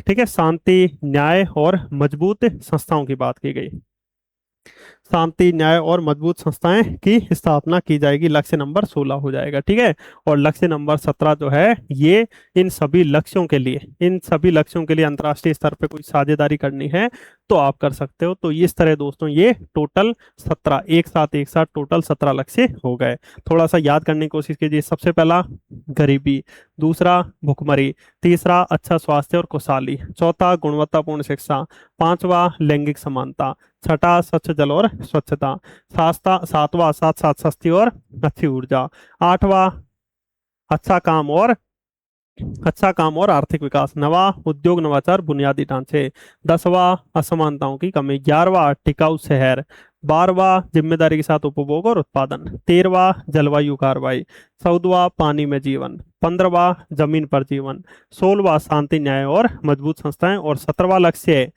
ठीक है, शांति, न्याय और मजबूत संस्थाओं की बात की गई। शांति, न्याय और मजबूत संस्थाएं की स्थापना की जाएगी, लक्ष्य नंबर 16 हो जाएगा। ठीक है, और लक्ष्य नंबर 17 जो है ये इन सभी लक्ष्यों के लिए, इन सभी लक्ष्यों के लिए अंतर्राष्ट्रीय स्तर पे कोई साझेदारी करनी है तो आप कर सकते हो। तो इस तरह दोस्तों ये टोटल 17, एक साथ टोटल 17 लक्ष्य हो गए। थोड़ा सा याद करने की कोशिश कीजिए। सबसे पहला गरीबी, दूसरा भुखमरी, तीसरा अच्छा स्वास्थ्य और खुशहाली, चौथा गुणवत्तापूर्ण शिक्षा, पांचवा लैंगिक समानता, छठा स्वच्छ जल और स्वच्छता, सातवां साथ साथ सस्ती और अच्छी ऊर्जा, आठवां अच्छा काम और आर्थिक विकास, नवा उद्योग नवाचार बुनियादी ढांचे, 10वां असमानताओं की कमी, 11वां टिकाऊ शहर, 12वां जिम्मेदारी के साथ उपभोग और उत्पादन, 13वां जलवायु कार्रवाई, 14वां पानी में जीवन, 15वां जमीन पर जीवन, 16वां शांति, न्याय और मजबूत संस्थाएं, और 17वां लक्ष्य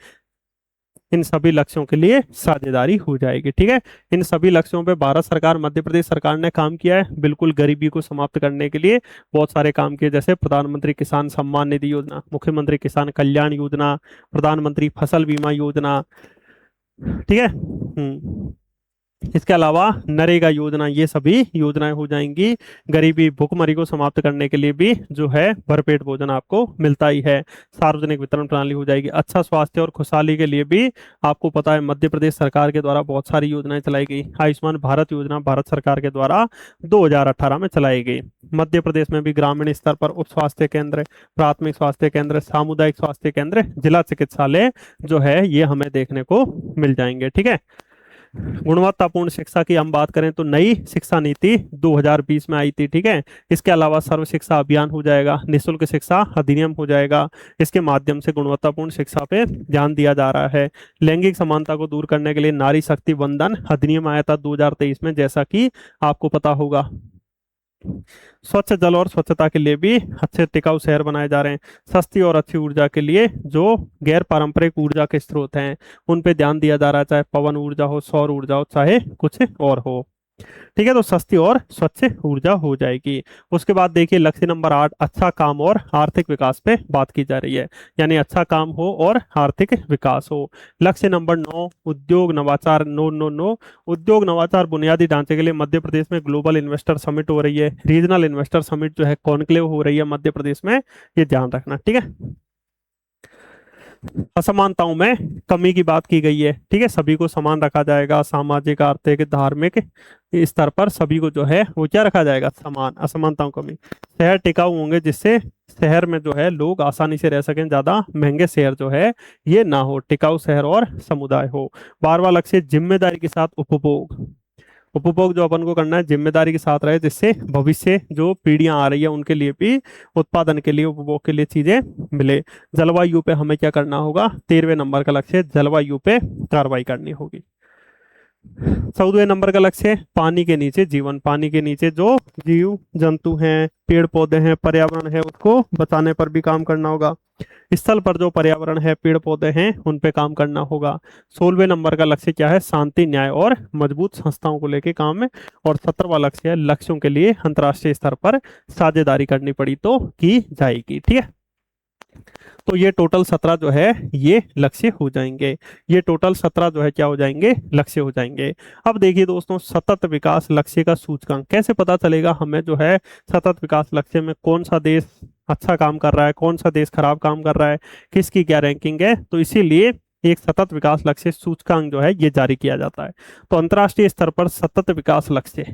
इन सभी लक्ष्यों के लिए साझेदारी हो जाएगी। ठीक है, इन सभी लक्ष्यों पे भारत सरकार, मध्य प्रदेश सरकार ने काम किया है, बिल्कुल गरीबी को समाप्त करने के लिए बहुत सारे काम किए, जैसे प्रधानमंत्री किसान सम्मान निधि योजना, मुख्यमंत्री किसान कल्याण योजना, प्रधानमंत्री फसल बीमा योजना। ठीक है, इसके अलावा नरेगा योजना, ये सभी योजनाएं हो जाएंगी। गरीबी भुखमरी को समाप्त करने के लिए भी जो है भरपेट भोजन आपको मिलता ही है। सार्वजनिक वितरण प्रणाली हो जाएगी। अच्छा स्वास्थ्य और खुशहाली के लिए भी आपको पता है मध्य प्रदेश सरकार के द्वारा बहुत सारी योजनाएं चलाई गई। आयुष्मान भारत योजना भारत सरकार के द्वारा 2018 में चलाई गई। मध्य प्रदेश में भी ग्रामीण स्तर पर उप स्वास्थ्य केंद्र, प्राथमिक स्वास्थ्य केंद्र, सामुदायिक स्वास्थ्य केंद्र, जिला चिकित्सालय जो है ये हमें देखने को मिल जाएंगे। ठीक है, गुणवत्तापूर्ण शिक्षा की हम बात करें तो नई शिक्षा नीति 2020 में आई थी। ठीक है, इसके अलावा सर्व शिक्षा अभियान हो जाएगा, निःशुल्क शिक्षा अधिनियम हो जाएगा। इसके माध्यम से गुणवत्तापूर्ण शिक्षा पे ध्यान दिया जा रहा है। लैंगिक समानता को दूर करने के लिए नारी शक्ति वंदन अधिनियम आया था 2023 में, जैसा कि आपको पता होगा। स्वच्छ जल और स्वच्छता के लिए भी अच्छे टिकाऊ शहर बनाए जा रहे हैं। सस्ती और अच्छी ऊर्जा के लिए जो गैर पारंपरिक ऊर्जा के स्रोत हैं उन पे ध्यान दिया जा रहा है, चाहे पवन ऊर्जा हो, सौर ऊर्जा हो, चाहे कुछ और हो। ठीक है, तो सस्ती और स्वच्छ ऊर्जा हो जाएगी। उसके बाद देखिए लक्ष्य नंबर 8, अच्छा काम और आर्थिक विकास पे बात की जा रही है, यानी अच्छा काम हो और आर्थिक विकास हो। लक्ष्य नंबर 9, उद्योग नवाचार, नो नो नो, उद्योग नवाचार बुनियादी ढांचे के लिए मध्य प्रदेश में ग्लोबल इन्वेस्टर समिट हो रही है। रीजनल इन्वेस्टर समिट जो है कॉन्क्लेव हो रही है मध्य प्रदेश में, ये ध्यान रखना। ठीक है, असमानताओं में कमी की बात की गई है। ठीक है, सभी को समान रखा जाएगा, सामाजिक, आर्थिक, धार्मिक स्तर पर सभी को जो है वो क्या रखा जाएगा, समान। असमानताओं कमी, शहर टिकाऊ होंगे जिससे शहर में जो है लोग आसानी से रह सकें, ज्यादा महंगे शहर जो है ये ना हो, टिकाऊ शहर और समुदाय हो। 12वां लक्ष्य जिम्मेदारी के साथ उपभोग। उपभोग जो अपन को करना है जिम्मेदारी के साथ रहे, जिससे भविष्य जो पीढ़ियां आ रही है उनके लिए भी उत्पादन के लिए, उपभोग के लिए चीजें मिले। जलवायु पे हमें क्या करना होगा, 13वें नंबर का लक्ष्य जलवायु पे कार्रवाई करनी होगी। 14वें नंबर का लक्ष्य है पानी के नीचे जीवन। पानी के नीचे जो जीव जंतु हैं, पेड़ पौधे हैं, पर्यावरण है, उसको बचाने पर भी काम करना होगा। स्थल पर जो पर्यावरण है, पेड़ पौधे हैं, उन पे काम करना होगा। 16वें नंबर का लक्ष्य क्या है? शांति, न्याय और मजबूत संस्थाओं को लेके काम है। और 17वां लक्ष्य है लक्ष्यों के लिए अंतर्राष्ट्रीय स्तर पर साझेदारी करनी पड़ी तो की जाएगी। ठीक है, तो ये टोटल 17 जो है ये लक्ष्य हो जाएंगे। ये टोटल 17 जो है क्या हो जाएंगे? लक्ष्य हो जाएंगे। अब देखिए दोस्तों, सतत विकास लक्ष्य का सूचकांक कैसे पता चलेगा हमें जो है सतत विकास लक्ष्य में कौन सा देश अच्छा काम कर रहा है, कौन सा देश खराब काम कर रहा है, किसकी क्या रैंकिंग है। तो इसीलिए एक सतत विकास लक्ष्य सूचकांक जो है ये जारी किया जाता है। तो अंतर्राष्ट्रीय स्तर पर सतत विकास लक्ष्य,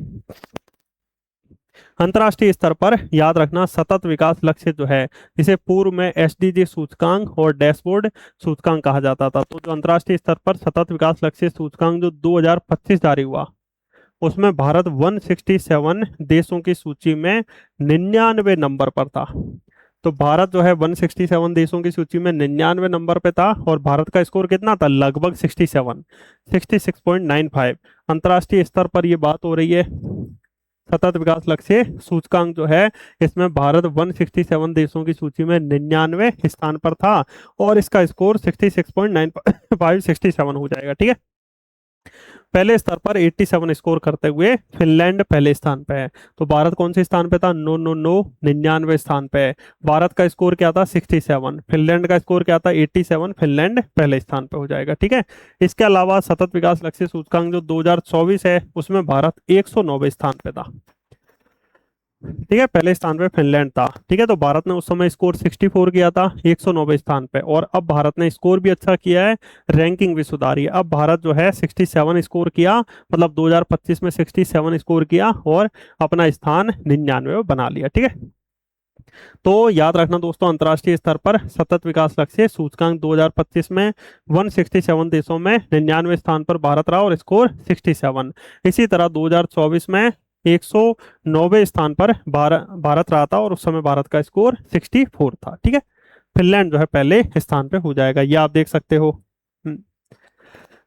अंतर्राष्ट्रीय स्तर पर याद रखना सतत विकास लक्ष्य जो है जिसे पूर्व में एसडीजी सूचकांक और डैशबोर्ड सूचकांक कहा जाता था। तो जो अंतर्राष्ट्रीय स्तर पर सतत विकास लक्ष्य सूचकांक जो 2025 जारी हुआ, उसमें भारत 167 देशों की सूची में 99 नंबर पर था। तो भारत जो है 167 देशों की सूची में 99 नंबर पे था। और भारत का स्कोर कितना था? लगभग 67, 66.95। अंतर्राष्ट्रीय स्तर पर ये बात हो रही है। सतत विकास लक्ष्य सूचकांक जो है इसमें भारत 167 देशों की सूची में 99 स्थान पर था और इसका स्कोर 66.95 67 हो जाएगा। ठीक है, पहले स्तर पर 87 स्कोर करते हुए फिनलैंड पहले स्थान पे है। तो भारत कौन से स्थान पे था? नो नो नो, 99 स्थान पे है। भारत का स्कोर क्या था? 67। फिनलैंड का स्कोर क्या था? 87। फिनलैंड पहले स्थान पे हो जाएगा। ठीक है, इसके अलावा सतत विकास लक्ष्य सूचकांक जो 2024 है उसमें भारत 109 स्थान पे था। ठीक है, पहले स्थान पे फिनलैंड था। ठीक है, तो भारत ने उस समय स्कोर 64 किया था 109 स्थान पे। और अब भारत ने स्कोर भी अच्छा किया है, रैंकिंग भी सुधारी है। अब भारत जो है 67 स्कोर किया, मतलब 2025 में 67 स्कोर किया और अपना स्थान 99 में बना लिया। ठीक है, तो याद रखना दोस्तों, अंतर्राष्ट्रीय स्तर पर सतत विकास लक्ष्य सूचकांक 2025 में 167 देशों में 99 स्थान पर भारत रहा और स्कोर 67। इसी तरह 2024 में 109वें स्थान पर भारत रहा था और उस समय भारत का स्कोर 64 था। ठीक है, फिनलैंड जो है पहले स्थान पे हो जाएगा, ये आप देख सकते हो।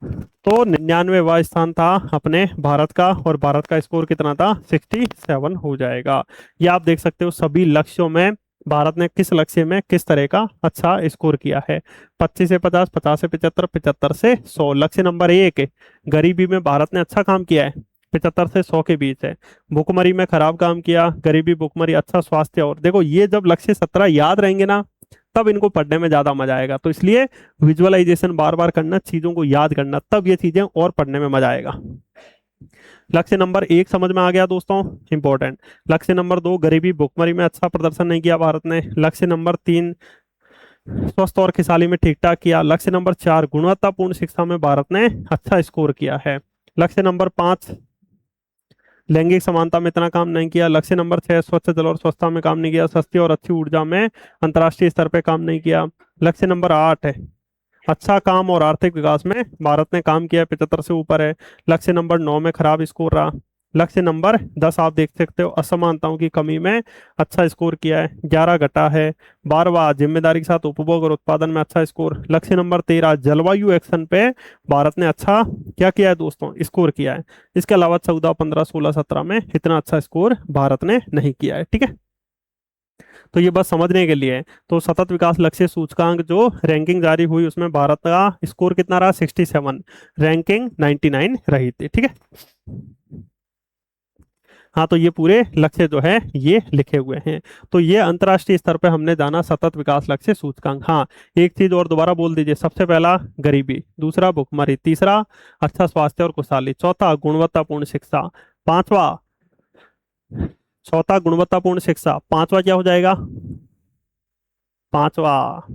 तो 99वां स्थान था अपने भारत का और भारत का स्कोर कितना था? 67 हो जाएगा। ये आप देख सकते हो सभी लक्ष्यों में भारत ने किस लक्ष्य में किस तरह का अच्छा स्कोर किया है। 25 से 50, 50 से 75, 75 से 100। लक्ष्य नंबर 1 गरीबी में भारत ने अच्छा काम किया है, 75 से 100 के बीच है। भुखमरी में खराब काम किया, गरीबी, भुखमरी, अच्छा स्वास्थ्य। और देखो ये जब लक्ष्य 17 याद रहेंगे ना तब इनको पढ़ने में ज्यादा मजा आएगा। तो इसलिए विजुअलाइजेशन बार बार करना, चीजों को याद करना, तब ये चीजें और पढ़ने में मजा आएगा। लक्ष्य नंबर 1 समझ में आ गया दोस्तों, इंपॉर्टेंट। लक्ष्य नंबर 2 गरीबी भुखमरी में अच्छा प्रदर्शन नहीं किया भारत ने। लक्ष्य नंबर 3 स्वस्थ और खुशहाली में ठीक ठाक किया। लक्ष्य नंबर 4 गुणवत्तापूर्ण शिक्षा में भारत ने अच्छा स्कोर किया है। लक्ष्य नंबर 5 लैंगिक समानता में इतना काम नहीं किया। लक्ष्य नंबर 6 स्वच्छ जल और स्वच्छता में काम नहीं किया। सस्ती और अच्छी ऊर्जा में अंतर्राष्ट्रीय स्तर पर काम नहीं किया। लक्ष्य नंबर 8 है अच्छा काम और आर्थिक विकास में भारत ने काम किया, 75 से ऊपर है। लक्ष्य नंबर 9 में खराब स्कोर रहा। लक्ष्य नंबर 10 आप देख सकते हो असमानताओं की कमी में अच्छा स्कोर किया है, 11 घटा है। 12वां जिम्मेदारी के साथ उपभोग और उत्पादन में अच्छा स्कोर। लक्ष्य नंबर 13 जलवायु एक्शन पे भारत ने अच्छा क्या किया है दोस्तों? स्कोर किया है। इसके अलावा 14, 15, 16, 17 में इतना अच्छा स्कोर भारत ने नहीं किया है। ठीक है, तो ये बस समझने के लिए है। तो सतत विकास लक्ष्य सूचकांक जो रैंकिंग जारी हुई उसमें भारत का स्कोर कितना रहा? 67, रैंकिंग 99 रही थी। ठीक है, हाँ, तो ये पूरे लक्ष्य जो है ये लिखे हुए हैं। तो ये अंतर्राष्ट्रीय स्तर पे हमने जाना सतत विकास लक्ष्य सूचकांक। हाँ, एक चीज और दोबारा बोल दीजिए, सबसे पहला गरीबी, दूसरा भुखमरी, तीसरा अच्छा स्वास्थ्य और खुशहाली, चौथा गुणवत्तापूर्ण शिक्षा, पांचवा, चौथा गुणवत्तापूर्ण शिक्षा, पांचवा क्या हो जाएगा? पांचवा,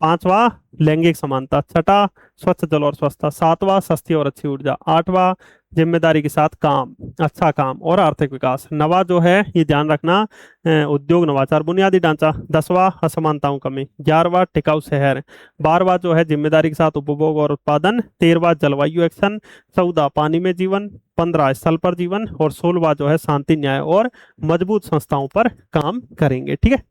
पांचवा लैंगिक समानता, छठा स्वच्छ जल और स्वच्छता, सातवां सस्ती और अच्छी ऊर्जा, आठवां जिम्मेदारी के साथ काम, अच्छा काम और आर्थिक विकास, नवा जो है ये ध्यान रखना उद्योग नवाचार बुनियादी ढांचा, 10वां असमानताओं कमी, 11वां टिकाऊ शहर, 12वां जो है जिम्मेदारी के साथ उपभोग और उत्पादन, 13वां जलवायु एक्शन, 14 पानी में जीवन, 15 स्थल पर जीवन और 16वां जो है शांति, न्याय और मजबूत संस्थाओं पर काम करेंगे। ठीक है,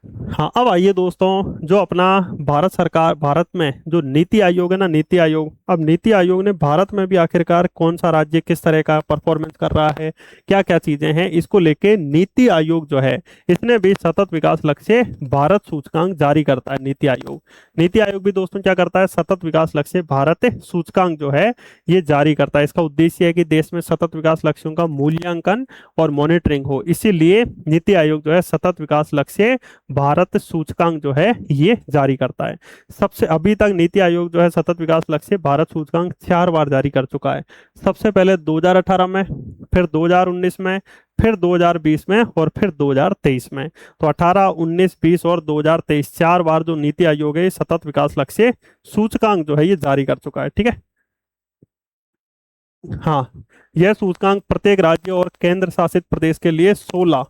हाँ, अब आइए दोस्तों, जो अपना भारत सरकार, भारत में जो नीति आयोग है ना, नीति आयोग, अब नीति आयोग ने भारत में भी आखिरकार कौन सा राज्य किस तरह का परफॉर्मेंस कर रहा है, क्या क्या चीजें हैं, इसको लेके नीति आयोग जो है, इसने भी सतत विकास लक्ष्य भारत सूचकांक जारी करता है। नीति आयोग, नीति आयोग भी दोस्तों क्या करता है, सतत विकास लक्ष्य भारत सूचकांक जो है ये जारी करता है। इसका उद्देश्य है कि देश में सतत विकास लक्ष्यों का मूल्यांकन और मॉनिटरिंग हो, इसीलिए नीति आयोग जो है सतत विकास लक्ष्य भारत सूचकांक जो है ये जारी करता है। सबसे अभी तक नीति आयोग जो है सतत विकास लक्ष्य भारत सूचकांक 4 बार जारी कर चुका है। सबसे पहले 2018 में, फिर 2019 में, फिर 2020 में और फिर 2023 में। तो 18, 19, 20 और 2023 4 बार जो नीति आयोग है सतत विकास लक्ष्य सूचकांक जो है ये जारी कर चुका है। ठीक है, हाँ, यह सूचकांक प्रत्येक राज्य और केंद्र शासित प्रदेश के लिए 16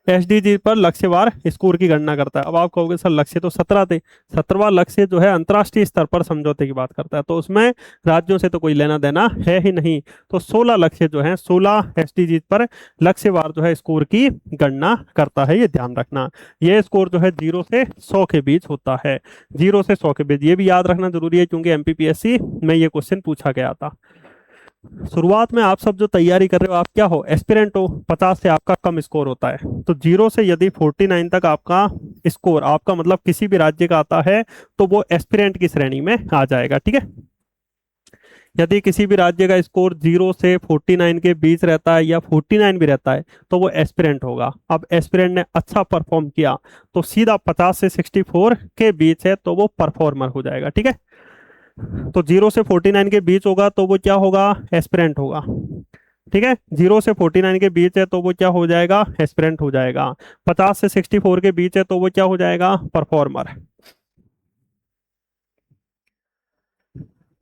एसडीजी पर लक्ष्यवार स्कोर की गणना करता है। अब आप कहोगे सर लक्ष्य तो 17 थे, 17वां लक्ष्य जो है अंतर्राष्ट्रीय स्तर पर समझौते की बात करता है, तो उसमें राज्यों से तो कोई लेना देना है ही नहीं। तो 16 लक्ष्य जो है, 16 एसडीजी पर लक्ष्यवार जो है स्कोर की गणना करता है, ये ध्यान रखना। ये स्कोर जो है 0 से 100 के बीच होता है, 0 से 100 के बीच, ये भी याद रखना जरूरी है क्योंकि एमपीपीएससी में ये क्वेश्चन पूछा गया था। शुरुआत में आप सब जो तैयारी कर रहे हो, आप क्या हो, एस्पिरेंट हो, 50 से आपका कम स्कोर होता है। तो 0 से यदि 49 तक आपका स्कोर, आपका मतलब किसी भी राज्य का आता है, तो वो एस्पिरेंट की श्रेणी में आ जाएगा। ठीक है, यदि किसी भी राज्य का स्कोर 0 से 49 के बीच रहता है या 49 भी रहता है, तो वो एस्पिरेंट होगा। अब एस्पिरेंट ने अच्छा परफॉर्म किया तो सीधा 50 से 64 के बीच है तो वो परफॉर्मर हो जाएगा। ठीक है, तो 0 से 49 के बीच होगा तो वो क्या होगा, एस्पिरेंट होगा। ठीक है, 0 से 49 के बीच है तो वो क्या हो जाएगा, एस्पिरेंट हो जाएगा। 50 से 64 के बीच है तो वो क्या हो जाएगा, परफॉर्मर।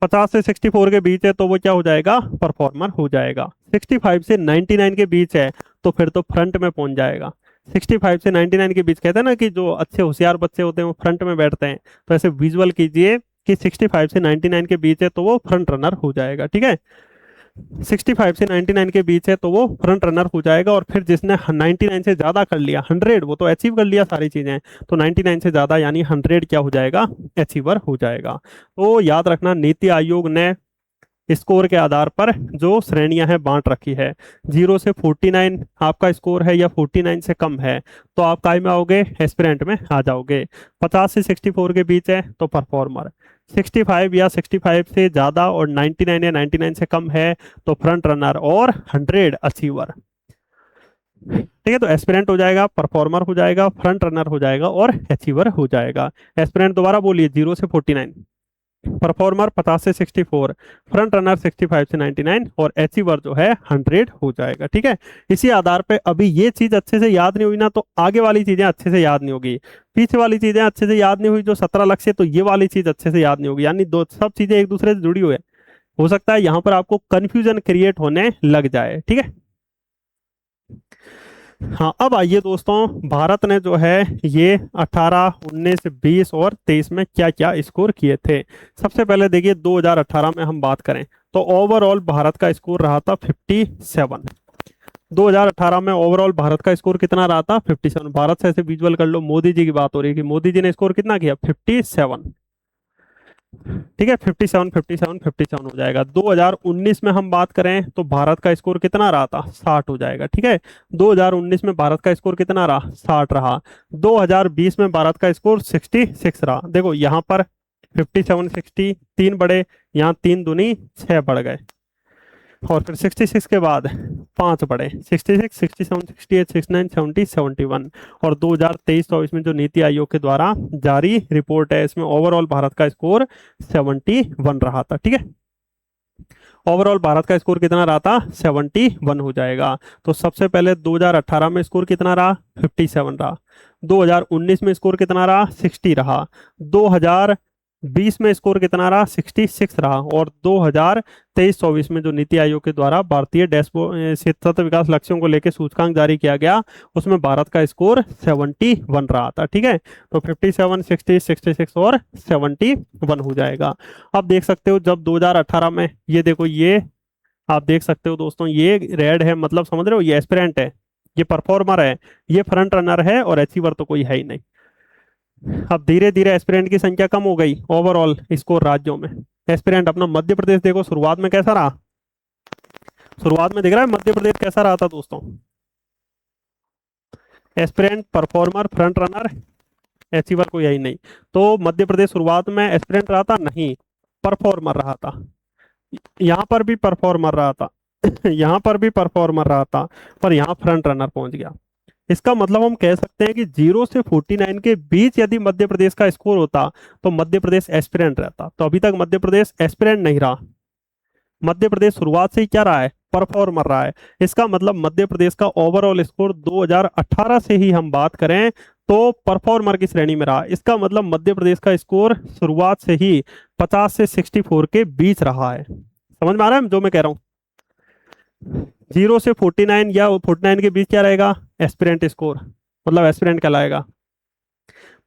50 से 64 के बीच है तो वो क्या हो जाएगा, परफॉर्मर हो जाएगा। 65 से 99 के बीच है तो फिर तो फ्रंट में पहुंच जाएगा। 65 से 99 के बीच, कहते हैं ना कि जो अच्छे होशियार बच्चे होते हैं वो फ्रंट में बैठते हैं, तो ऐसे विजुअल कीजिए कि 65 से 99 के बीच है तो वो फ्रंट रनर हो जाएगा। ठीक है, 65 से 99 के बीच है तो वो फ्रंट रनर हो जाएगा। और फिर जिसने 99 से ज्यादा कर लिया, 100, वो तो अचीव कर लिया सारी चीजें, तो 99 से ज्यादा यानी 100 क्या हो जाएगा, अचीवर हो जाएगा। तो याद रखना, नीति आयोग ने स्कोर के आधार पर जो श्रेणियां हैं बांट रखी है। 0 से 49 आपका स्कोर है या 49 से कम है तो आप काय में आओगे, एस्पिरेंट में आ जाओगे। 50 से 64 के बीच है तो परफॉर्मर, 65 या 65 से ज्यादा और 99 या 99 से कम है तो फ्रंट रनर, और 100 अचीवर। ठीक है, तो एस्पिरेंट हो जाएगा, परफॉर्मर हो जाएगा, फ्रंट रनर हो जाएगा और अचीवर हो जाएगा। एस्पिरेंट दोबारा बोलिए, 0 से 49, परफॉर्मर 50 से 64, फ्रंट रनर 65 से 99 और अचीवर जो है 100 हो जाएगा। ठीक है, इसी आधार पे अभी ये चीज अच्छे से याद नहीं हुई ना, तो आगे वाली चीजें अच्छे से याद नहीं होगी। पीछे वाली चीजें अच्छे से याद नहीं हुई, जो 17 लक्ष्य, तो ये वाली चीज अच्छे से याद नहीं होगी, यानी दो सब चीजें एक दूसरे से जुड़ी हुई है। हो सकता है यहाँ पर आपको कंफ्यूजन क्रिएट होने लग जाए। ठीक है, हाँ, अब आइए दोस्तों, भारत ने जो है ये 18, 19, 20 और 23 में क्या क्या स्कोर किए थे। सबसे पहले देखिए 2018 में हम बात करें तो ओवरऑल भारत का स्कोर रहा था 57। 2018 में ओवरऑल भारत का स्कोर कितना रहा था, 57। भारत से ऐसे विजुअल कर लो, मोदी जी की बात हो रही है कि मोदी जी ने स्कोर कितना किया, 57। ठीक है, 57, 57, 57 हो जाएगा। 2019 में हम बात करें तो भारत का स्कोर कितना रहा था, 60 हो जाएगा। ठीक है, 2019 में भारत का स्कोर कितना रहा, 60 रहा। 2020 में भारत का स्कोर 66 रहा। देखो यहाँ पर 57, 60 तीन बढ़े, यहाँ 3 दूनी 6 बढ़ गए, और फिर 66 के बाद 5 बढ़े, 66, 67, 68, 69, 70, 71। और 2023-24 में जो नीति आयोग के द्वारा जारी रिपोर्ट है, इसमें ओवरऑल भारत का स्कोर 71 रहा था। ठीक है, ओवरऑल भारत का स्कोर कितना रहा था, 71 हो जाएगा। तो सबसे पहले 2018 में स्कोर कितना रहा, 57 रहा। 2019 में स्कोर कितना रहा, 60 रहा। 2020 में स्कोर कितना रहा, 66 रहा। और 2023-24 में जो नीति आयोग के द्वारा भारतीय डैशबोर्ड सतत विकास लक्ष्यों को लेकर सूचकांक जारी किया गया, उसमें भारत का स्कोर 71 रहा था। ठीक है, तो 57, 60, 66 और 71 हो जाएगा। अब देख सकते हो जब 2018 में, ये देखो, ये आप देख सकते हो दोस्तों, ये रेड है, मतलब समझ रहे हो, ये एस्पिरेंट है, ये परफॉर्मर है, ये फ्रंट रनर है, और अचीवर तो कोई है ही नहीं। अब धीरे धीरे एस्पिरेंट की संख्या कम हो गई ओवरऑल स्कोर राज्यों में। एस्पिरेंट अपना मध्य प्रदेश देखो शुरुआत में कैसा रहा, शुरुआत में दिख रहा है मध्य प्रदेश कैसा रहा था दोस्तों। Aspirant, performer, front runner, achiever कोई है ही नहीं। तो मध्य प्रदेश शुरुआत में एस्पिरेंट रहा था नहीं, परफॉर्मर रहा था। यहाँ पर भी परफॉर्मर रहा था यहाँ पर भी परफॉर्मर रहा था, पर यहाँ फ्रंट रनर पहुंच गया। इसका मतलब हम कह सकते हैं कि 0 से 49 के बीच यदि मध्य प्रदेश का स्कोर होता तो मध्य प्रदेश एस्पिरेंट रहता। तो अभी तक मध्य प्रदेश एस्पिरेंट नहीं रहा, मध्य प्रदेश शुरुआत से ही क्या रहा है, परफॉर्मर रहा है। इसका मतलब मध्य प्रदेश का ओवरऑल स्कोर 2018 से ही हम बात करें तो परफॉर्मर की श्रेणी में रहा। इसका मतलब मध्य प्रदेश का स्कोर शुरुआत से ही 50 से 64 के बीच रहा है। समझ में आ रहा है जो मैं कह रहा हूँ। 0 से 49 या 49 के बीच क्या रहेगा, एस्पिरेंट स्कोर, मतलब एस्पिरेंट कहलाएगा।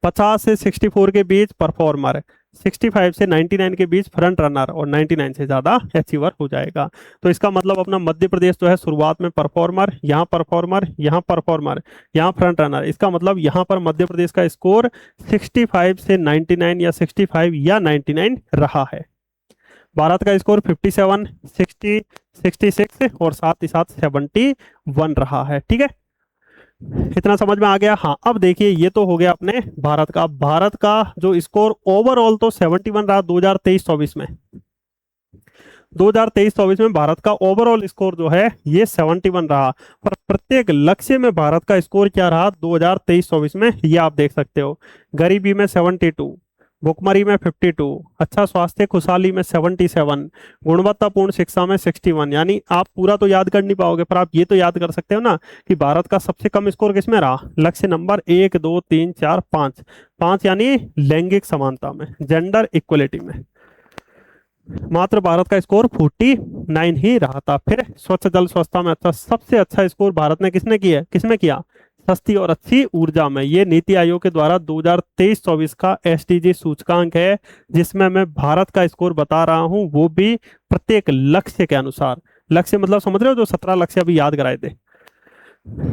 50 से 64 के बीच परफॉर्मर, 65 से 99 के बीच फ्रंट रनर, और 99 से ज्यादा अचीवर हो जाएगा। तो इसका मतलब अपना मध्य प्रदेश जो है शुरुआत में परफॉर्मर, यहाँ परफॉर्मर, यहाँ परफॉर्मर, यहाँ फ्रंट रनर। इसका मतलब यहाँ पर मध्य प्रदेश का स्कोर 65 से 99 या 65 या 99 रहा है। भारत का स्कोर 57, 60, 66 और साथ ही साथ 71 रहा है। ठीक है, इतना समझ में आ गया। हाँ, अब देखिए ये तो हो गया अपने भारत का। भारत का जो स्कोर ओवरऑल तो 71 रहा 2023-24 में। 2023-24 में भारत का ओवरऑल स्कोर जो है ये 71 रहा, पर प्रत्येक लक्ष्य में भारत का स्कोर क्या रहा 2023-24 में, ये आप देख सकते हो। गरीबी में 72, भुखमरी में 52, अच्छा स्वास्थ्य खुशहाली में 77, गुणवत्तापूर्ण शिक्षा में 61। यानी आप पूरा तो याद कर नहीं पाओगे, पर आप ये तो याद कर सकते हो ना कि भारत का सबसे कम स्कोर किसमें रहा, लक्ष्य नंबर 1, 2, 3, 4, 5, 5 यानी लैंगिक समानता में, जेंडर इक्वलिटी में। मात्र भारत का स्कोर 49 ही रहा था। फिर स्वच्छ जल स्वच्छता में अच्छा, सबसे अच्छा स्कोर भारत ने किसमें किया, सस्ती और अच्छी ऊर्जा में। ये नीति आयोग के द्वारा 2023-24 का एसडीजी सूचकांक है, जिसमें मैं भारत का स्कोर बता रहा हूं, वो भी प्रत्येक लक्ष्य के अनुसार। लक्ष्य मतलब समझ रहे हो, जो 17 लक्ष्य अभी याद कराए थे।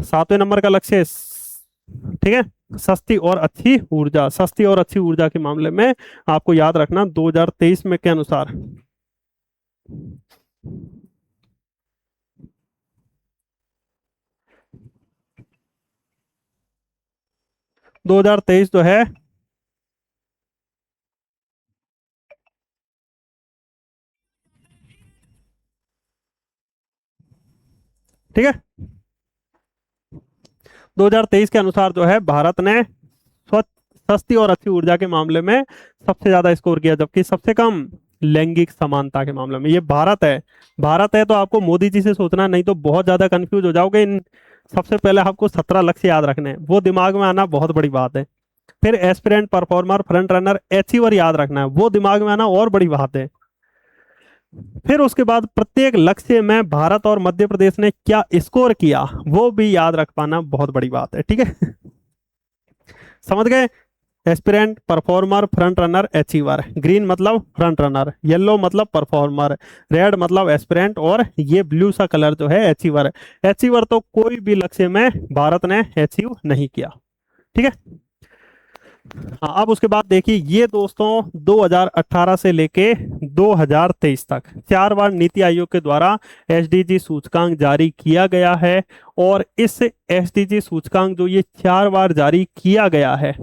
7वें नंबर का लक्ष्य, ठीक है, सस्ती और अच्छी ऊर्जा। सस्ती और अच्छी ऊर्जा के मामले में आपको याद रखना 2023 में के अनुसार 2023 जो है ठीक है, 2023 के अनुसार जो है भारत ने स्वच्छ, सस्ती और अच्छी ऊर्जा के मामले में सबसे ज्यादा स्कोर किया, जबकि सबसे कम लैंगिक समानता के मामले में। ये भारत है, भारत है तो आपको मोदी जी से सोचना, नहीं तो बहुत ज्यादा कंफ्यूज हो जाओगे। इन सबसे पहले आपको 17 लक्ष्य याद रखने हैं, वो दिमाग में आना बहुत बड़ी बात है। फिर aspirant, performer, front runner, achiever याद रखना है, वो दिमाग में आना और बड़ी बात है। फिर उसके बाद प्रत्येक लक्ष्य में भारत और मध्य प्रदेश ने क्या स्कोर किया, वो भी याद रख पाना बहुत बड़ी बात है। ठीक है, समझ गए। Aspirant, performer, front runner, achiever. Green मतलब फ्रंट रनर, येलो मतलब परफॉर्मर, रेड मतलब एस्पिरेंट, और ये ब्लू सा कलर जो है अचीवर। अचीवर तो कोई भी लक्ष्य में भारत ने अचीव नहीं किया। ठीक है, हाँ, अब उसके बाद देखिए ये दोस्तों 2018 से लेके 2023 तक 4 बार नीति आयोग के द्वारा एसडीजी सूचकांक जारी किया गया है। और इस एसडीजी सूचकांक जो ये 4 बार जारी किया गया है,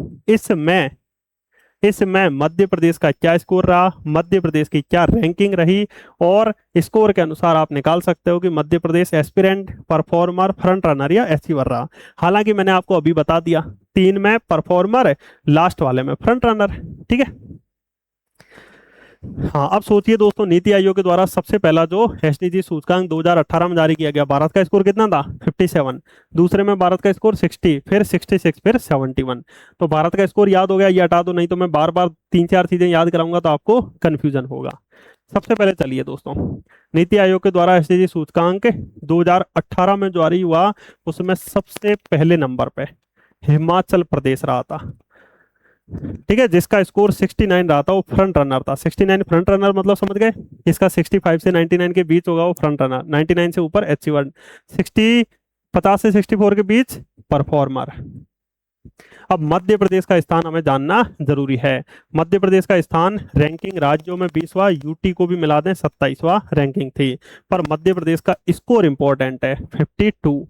इसमें मध्य प्रदेश का क्या स्कोर रहा, मध्य प्रदेश की क्या रैंकिंग रही, और स्कोर के अनुसार आप निकाल सकते हो कि मध्य Pradesh aspirant, performer, front runner या अचीवर रहा। हालांकि मैंने आपको अभी बता दिया, 3 में परफॉर्मर, लास्ट वाले में फ्रंट रनर। ठीक है, हाँ, अब सोचिए दोस्तों, नीति आयोग के द्वारा सबसे पहला जो एसडीजी सूचकांक 2018 में जारी किया गया, भारत का स्कोर कितना था 57, दूसरे में भारत का स्कोर 60, फिर 66, फिर 71। तो भारत का स्कोर याद हो गया, ये हटा दो, नहीं तो मैं बार बार 3-4 चीजें याद कराऊंगा तो आपको कंफ्यूजन होगा। सबसे पहले चलिए दोस्तों, नीति आयोग के द्वारा एसडीजी सूचकांक 2018 में जारी हुआ, उसमें सबसे पहले नंबर पे हिमाचल प्रदेश रहा था। ठीक है, जिसका स्कोर 69 रहा था, वो फ्रंट रनर था। 69 फ्रंट रनर मतलब समझ गए, इसका 65 से 99 के बीच होगा वो फ्रंट रनर, 99 से ऊपर अचीवर। 60 50 से 64 के बीच परफॉर्मर। अब मध्य प्रदेश का स्थान हमें जानना जरूरी है। मध्य प्रदेश का स्थान रैंकिंग राज्यों में 20वां, यूटी को भी मिला दें 27वां रैंकिंग थी, पर मध्य प्रदेश का स्कोर इंपॉर्टेंट है 52।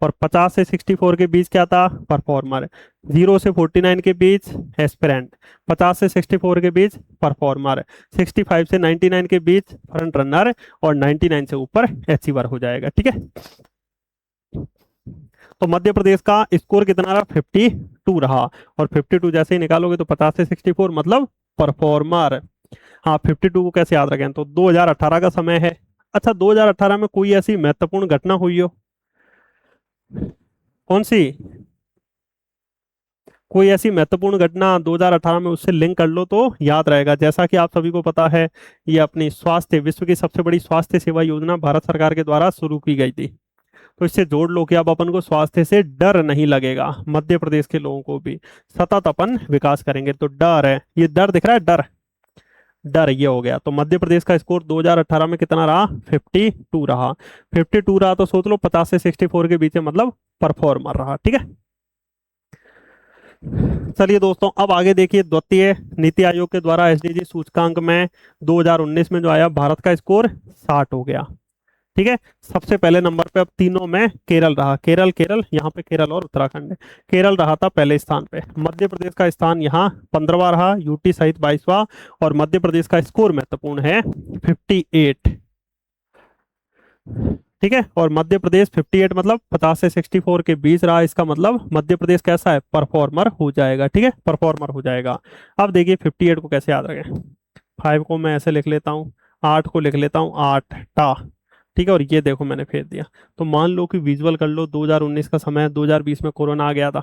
और 50 से 64 के बीच क्या था? परफॉर्मर। 0 से 49 के बीच एस्पिरेंट। 50 से 64 के बीच परफॉर्मर। 65 से 99 के बीच फ्रंट रनर, और 99 से ऊपर अचीवर हो जाएगा। ठीक है, तो मध्य प्रदेश का स्कोर कितना रहा? 52 रहा। और 52 जैसे ही निकालोगे तो 50 से 64 मतलब परफॉर्मर। हाँ, 52 को कैसे याद रखें? तो 2018 का समय है। अच्छा, 2018 में कोई ऐसी महत्वपूर्ण घटना हुई हो? कौन सी? कोई ऐसी महत्वपूर्ण घटना 2018 में, उससे लिंक कर लो तो याद रहेगा। जैसा कि आप सभी को पता है, ये अपनी स्वास्थ्य, विश्व की सबसे बड़ी स्वास्थ्य सेवा योजना भारत सरकार के द्वारा शुरू की गई थी। तो इससे जोड़ लो कि अब अपन को स्वास्थ्य से डर नहीं लगेगा। मध्य प्रदेश के लोगों को भी सतत अपन विकास करेंगे। तो डर है, ये डर दिख रहा है, डर, डर ये हो गया। तो मध्य प्रदेश का स्कोर 2018 में कितना रहा? 52 रहा। 52 रहा तो सोच लो 50 से 64 के बीच में मतलब परफॉर्मर रहा। ठीक है, चलिए दोस्तों, अब आगे देखिए। द्वितीय नीति आयोग के द्वारा एसडीजी सूचकांक में 2019 में जो आया, भारत का स्कोर 60 हो गया। ठीक है, सबसे पहले नंबर पे अब तीनों में केरल रहा। केरल, केरल, यहाँ पे केरल और उत्तराखंड है। केरल रहा था पहले स्थान पे। मध्य प्रदेश का स्थान यहाँ 15वां रहा, यूटी सहित 22वां। और मध्य प्रदेश का स्कोर महत्वपूर्ण है 58। ठीक है, और मध्य प्रदेश 58 मतलब 50 से 64 के बीच रहा। इसका मतलब मध्य प्रदेश कैसा है? परफॉर्मर हो जाएगा। ठीक है, परफॉर्मर हो जाएगा। अब देखिए 58 को कैसे याद रखें। 5 को मैं ऐसे लिख लेता हूँ, 8 को लिख लेता हूँ 8 टा। ठीक है, और ये देखो मैंने फेर दिया। तो मान लो कि विजुअल कर लो, 2019 का समय है, 2020 में कोरोना आ गया था।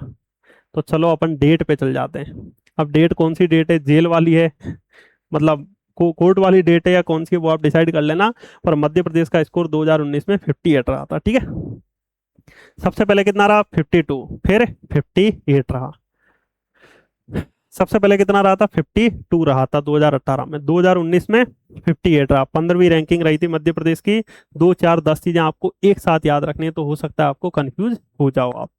तो चलो अपन डेट पे चल जाते हैं। अब डेट कौन सी डेट है? जेल वाली है, मतलब कोर्ट वाली डेट है, या कौन सी है वो आप डिसाइड कर लेना। पर मध्य प्रदेश का स्कोर 2019 में 58 रहा था। ठीक है, सबसे पहले कितना रहा? 52, फिर 58 रहा। सबसे पहले कितना रहा था? 52 रहा था 2018 में। 2019 में 58 रहा। 15वीं रैंकिंग रही थी मध्य प्रदेश की। 2, 4, 10 चीजें आपको एक साथ याद रखनी है, तो हो सकता है आपको कंफ्यूज हो जाओ आप।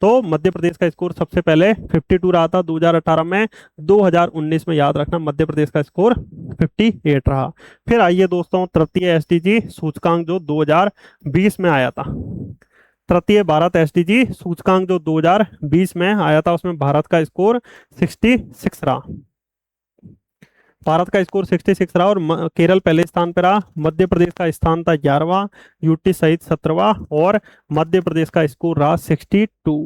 तो मध्य प्रदेश का स्कोर सबसे पहले 52 रहा था 2018 में। 2019 में याद रखना मध्य प्रदेश का स्कोर 58 रहा। फिर आइए दोस्तों, तृतीय एसडीजी सूचकांक जो 2020 में आया था। तृतीय भारत एसडीजी सूचकांक जो 2020 में आया था, उसमें भारत का स्कोर 66 रहा। भारत का स्कोर 66 रहा, और केरल पहले स्थान पर रहा। मध्य प्रदेश का स्थान था 11वां, यूटी सहित 17वां, और मध्य प्रदेश का स्कोर रहा 62।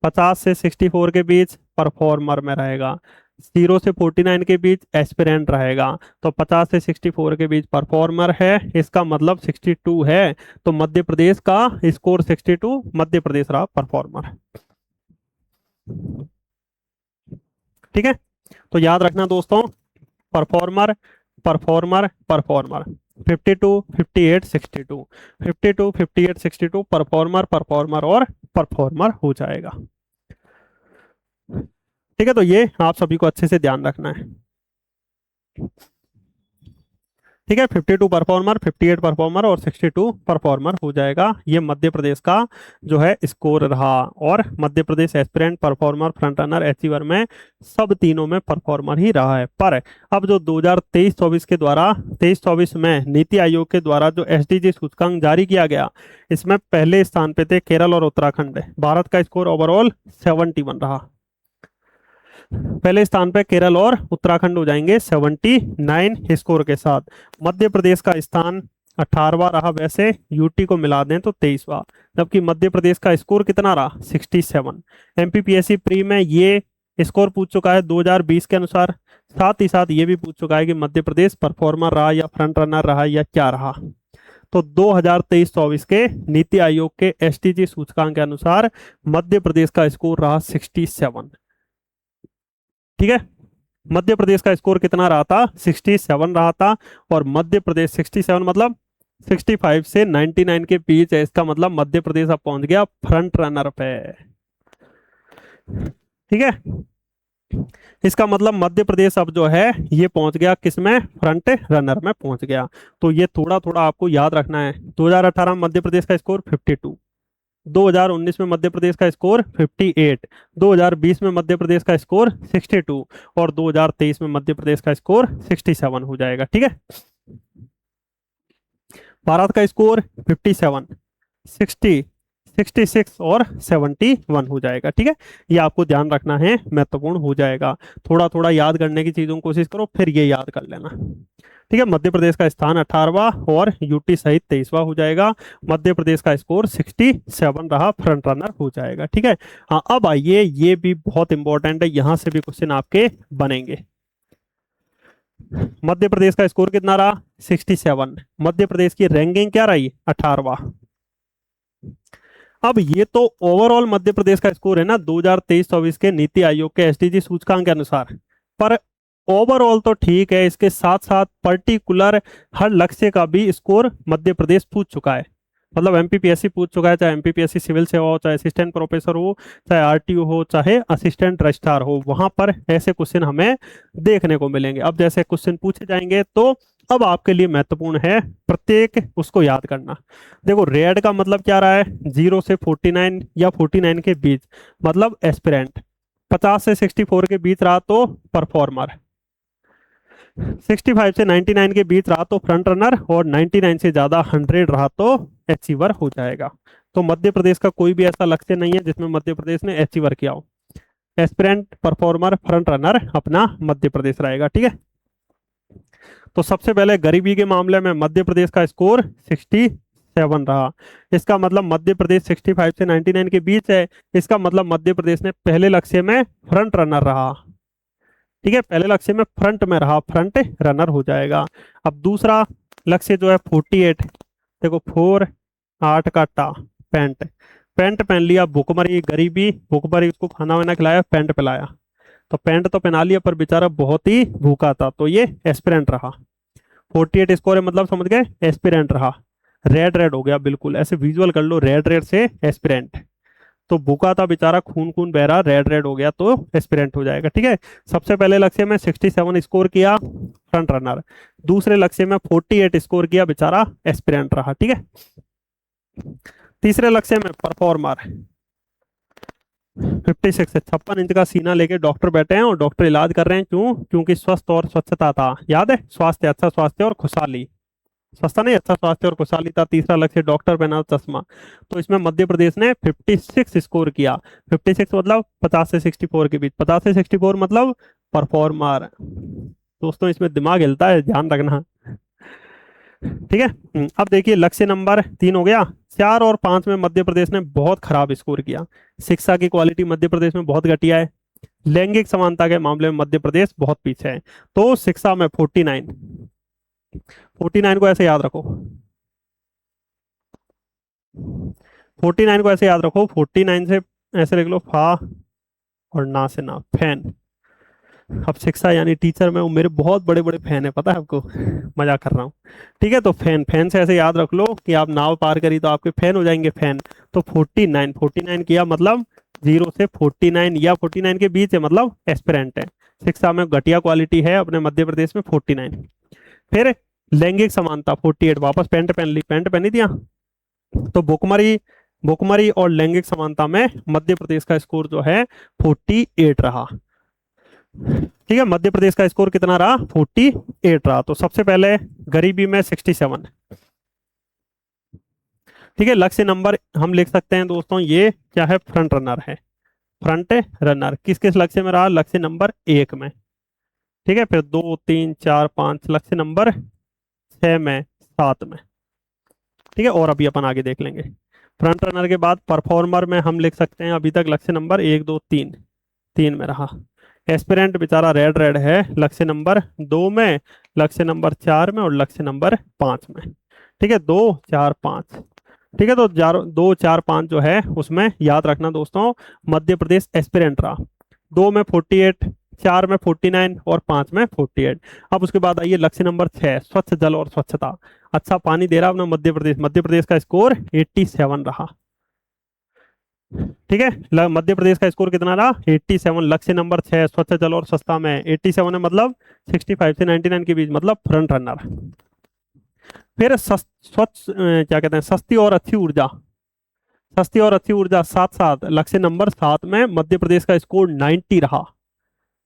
50 से 64 के बीच परफॉर्मर में रहेगा। 0 से 49 के बीच एस्पिरेंट रहेगा। तो 50 से 64 के बीच परफॉर्मर है, इसका मतलब 62 है। तो मध्य प्रदेश का स्कोर 62, मध्य प्रदेश रहा परफॉर्मर। ठीक है, तो याद रखना दोस्तों, performer, performer, performer. 52, 58, 62, 52, 58, 62, performer, performer और परफॉर्मर हो जाएगा। ठीक है, तो ये आप सभी को अच्छे से ध्यान रखना है। ठीक है, 52 परफॉर्मर, 58 परफॉर्मर और 62 परफॉर्मर हो जाएगा। ये मध्य प्रदेश का जो है स्कोर रहा। और Madhya Pradesh aspirant, performer, front runner, achiever में सब तीनों में परफॉर्मर ही रहा है। पर अब जो 2023-24 के द्वारा 23-24 में नीति आयोग के द्वारा जो एसडीजी सूचकांक जारी किया गया, इसमें पहले स्थान पे थे केरल और उत्तराखंड। भारत का स्कोर ओवरऑल 71 रहा। पहले स्थान पे केरल और उत्तराखंड हो जाएंगे 79 स्कोर के साथ। मध्य प्रदेश का स्थान 18वां रहा, वैसे यूटी को मिला दें तो 23वां। जबकि मध्य प्रदेश का स्कोर कितना रहा? 67। एमपीपीएससी प्री में ये स्कोर पूछ चुका है 2020 के अनुसार। साथ ही साथ ये भी पूछ चुका है कि मध्य प्रदेश परफॉर्मर रहा या फ्रंट रनर रहा या क्या रहा। तो 2023-24 के नीति आयोग के एसटीजी सूचकांक के अनुसार मध्य प्रदेश का स्कोर रहा 67। ठीक है, मध्य प्रदेश का स्कोर कितना रहा था? 67 रहा था। और मध्य प्रदेश 67 मतलब 65 से 99 के बीच है। इसका मतलब मध्य प्रदेश अब पहुंच गया फ्रंट रनर पे। ठीक है, इसका मतलब मध्य प्रदेश अब जो है ये पहुंच गया किस में, फ्रंट रनर में पहुंच गया। तो ये थोड़ा थोड़ा आपको याद रखना है। 2018 में मध्य प्रदेश का स्कोर 52, 2019 में मध्य प्रदेश का स्कोर 58, 2020 में मध्य प्रदेश का स्कोर 62 और 2023 में मध्य प्रदेश का स्कोर 67 हो जाएगा। ठीक है, भारत का स्कोर 57, 60, 66 और 71 हो जाएगा। ठीक है, ये आपको ध्यान रखना है, महत्वपूर्ण हो जाएगा। थोड़ा थोड़ा याद करने की चीजों की कोशिश करो, फिर ये याद कर लेना। ठीक है, मध्य प्रदेश का स्थान 18वां और यूटी सहित 23वां हो जाएगा। मध्य प्रदेश का स्कोर 67 रहा, फ्रंट रनर हो जाएगा। ठीक है, हाँ अब आइए, ये भी बहुत इंपॉर्टेंट है, यहां से भी क्वेश्चन आपके बनेंगे। मध्य प्रदेश का स्कोर कितना रहा, 67। मध्य प्रदेश की रैंकिंग क्या रही, 18वां। अब ये तो ओवरऑल मध्य प्रदेश का स्कोर है ना 2023-24 के नीति आयोग के एसडीजी सूचकांक के अनुसार, पर ओवरऑल तो ठीक है, इसके साथ साथ पर्टिकुलर हर लक्ष्य का भी स्कोर मध्य प्रदेश पूछ चुका है। मतलब एमपीपीएससी पूछ चुका है, चाहे एमपीपीएससी सिविल से हो, चाहे असिस्टेंट प्रोफेसर हो, चाहे आरटीओ हो, चाहे असिस्टेंट रजिस्ट्रार हो, वहां पर ऐसे क्वेश्चन हमें देखने को मिलेंगे। अब जैसे क्वेश्चन पूछे जाएंगे तो अब आपके लिए महत्वपूर्ण है प्रत्येक उसको याद करना। देखो रेड का मतलब क्या रहा है, 0 से 49 या 49 के बीच मतलब एस्पिरेंट, 50 से 64 के बीच रहा तो परफॉर्मर, 65 से 99 के बीच रहा तो फ्रंट रनर और 99 से ज्यादा 100 रहा तो अचीवर हो जाएगा। तो मध्य प्रदेश का कोई भी ऐसा लक्ष्य नहीं है जिसमें मध्य प्रदेश ने अचीवर किया हो। एस्पिरेंट, परफॉर्मर, फ्रंट रनर अपना मध्य प्रदेश रहेगा। ठीक है, तो सबसे पहले गरीबी के मामले में मध्य प्रदेश का स्कोर 67 रहा। इसका मतलब मध्य प्रदेश 65 से 99 के बीच है। इसका मतलब मध्य प्रदेश ने पहले लक्ष्य में फ्रंट रनर रहा। ठीक है, पहले लक्ष्य में फ्रंट में रहा, फ्रंट रनर हो जाएगा। अब दूसरा लक्ष्य जो है 48, देखो 4 8 का टा, पैंट, पैंट पहन लिया, भुखमरी गरीबी, भुखमरी उसको खाना वाना खिलाया, पैंट पिलाया, तो पैंट तो पहना लिया पर बेचारा बहुत ही भूखा था, तो ये एस्पिरेंट रहा। 48 स्कोर है मतलब समझ गए, एस्पिरेंट रहा। रेड रेड हो गया, बिल्कुल ऐसे विजुअल कर लो, रेड रेड से एस्पिरेंट, तो भूखा था बेचारा, खून खून बह रहा, रेड रेड हो गया तो एस्पिरेंट हो जाएगा। ठीक है, सबसे पहले लक्ष्य में 67 स्कोर किया, फ्रंट रनर। दूसरे लक्ष्य में 48 स्कोर किया, बेचारा एस्पिरेंट रहा। ठीक है, तीसरे लक्ष्य में परफॉर्मर, 56 से 56 इंच का सीना लेके डॉक्टर बैठे हैं और डॉक्टर इलाज कर रहे हैं। क्यों, क्योंकि स्वस्थ और स्वच्छता था, याद है, स्वास्थ्य, अच्छा स्वास्थ्य और खुशहाली, सस्ता नहीं, अच्छा स्वास्थ्य और खुशहाली था। तीसरा लक्ष्य डॉक्टर पहना चश्मा, तो इसमें मध्य प्रदेश ने 56 स्कोर किया। 56 मतलब 50 से 64 के बीच, 50 से 64 मतलब परफॉर्मर। दोस्तों इसमें दिमाग हिलता है, ध्यान रखना। ठीक है, अब देखिए लक्ष्य नंबर 3 हो गया। 4 और 5 में मध्य प्रदेश ने बहुत खराब स्कोर किया। शिक्षा की क्वालिटी मध्य प्रदेश में बहुत घटिया है। लैंगिक समानता के मामले में मध्य प्रदेश बहुत पीछे है। तो शिक्षा में 49, 49 को ऐसे याद रखो, 49 को ऐसे याद रखो, 49 से ऐसे लिख लो, फा और ना से ना, फैन। अब शिक्षा यानी टीचर में, वो मेरे बहुत बड़े बड़े फैन है, पता है आपको, मजाक कर रहा हूँ। ठीक है, तो फैन, फैन से ऐसे याद रख लो कि आप नाव पार करी तो आपके फैन हो जाएंगे, फैन। तो 49, 49 किया मतलब 0 से 49 या 49 के बीच है मतलब एस्पिरेंट है। शिक्षा में घटिया क्वालिटी है अपने मध्य प्रदेश में 49। फिर लैंगिक समानता 48, वापस पैंट पहन ली, पैंट पहनी दिया, तो भुखमरी, भुखमरी और लैंगिक समानता में मध्य प्रदेश का स्कोर जो है 48 रहा। ठीक है, मध्य प्रदेश का स्कोर कितना रहा, 48 रहा। तो सबसे पहले गरीबी में 67। ठीक है, लक्ष्य नंबर हम लिख सकते हैं दोस्तों, ये क्या है, फ्रंट रनर है। फ्रंट रनर किस किस लक्ष्य में रहा, लक्ष्य नंबर 1 में। ठीक है, फिर 2 3 4 5, लक्ष्य नंबर 6 में, 7 में। ठीक है, और अभी अपन आगे देख लेंगे। फ्रंट रनर के बाद परफॉर्मर में हम लिख सकते हैं अभी तक लक्ष्य नंबर 1 2 3, 3 में रहा। एस्पिरेंट बेचारा रेड रेड है, लक्ष्य नंबर 2 में, लक्ष्य नंबर 4 में और लक्ष्य नंबर 5 में। ठीक है, 2 4 5। ठीक है, तो 2 4 5 जो है उसमें याद रखना दोस्तों, मध्य प्रदेश एस्पिरेंट रहा। 2 में 48, 4 में 49 और 5 में 48। अब उसके बाद आइए लक्ष्य नंबर 6, स्वच्छ जल और स्वच्छता, अच्छा पानी दे रहा अपना मध्य प्रदेश। मध्य प्रदेश का स्कोर 87 रहा। ठीक है, मध्य प्रदेश का स्कोर कितना रहा? 87। लक्ष्य नंबर 6 स्वच्छ जल और सस्ता में 87 है, मतलब 65 से 99 के बीच, मतलब फ्रंट रनर। फिर स्वच्छ क्या कहते हैं, सस्ती और अच्छी ऊर्जा। सस्ती और अच्छी ऊर्जा 7-7, लक्ष्य नंबर 7 में मध्य प्रदेश का स्कोर 90 रहा।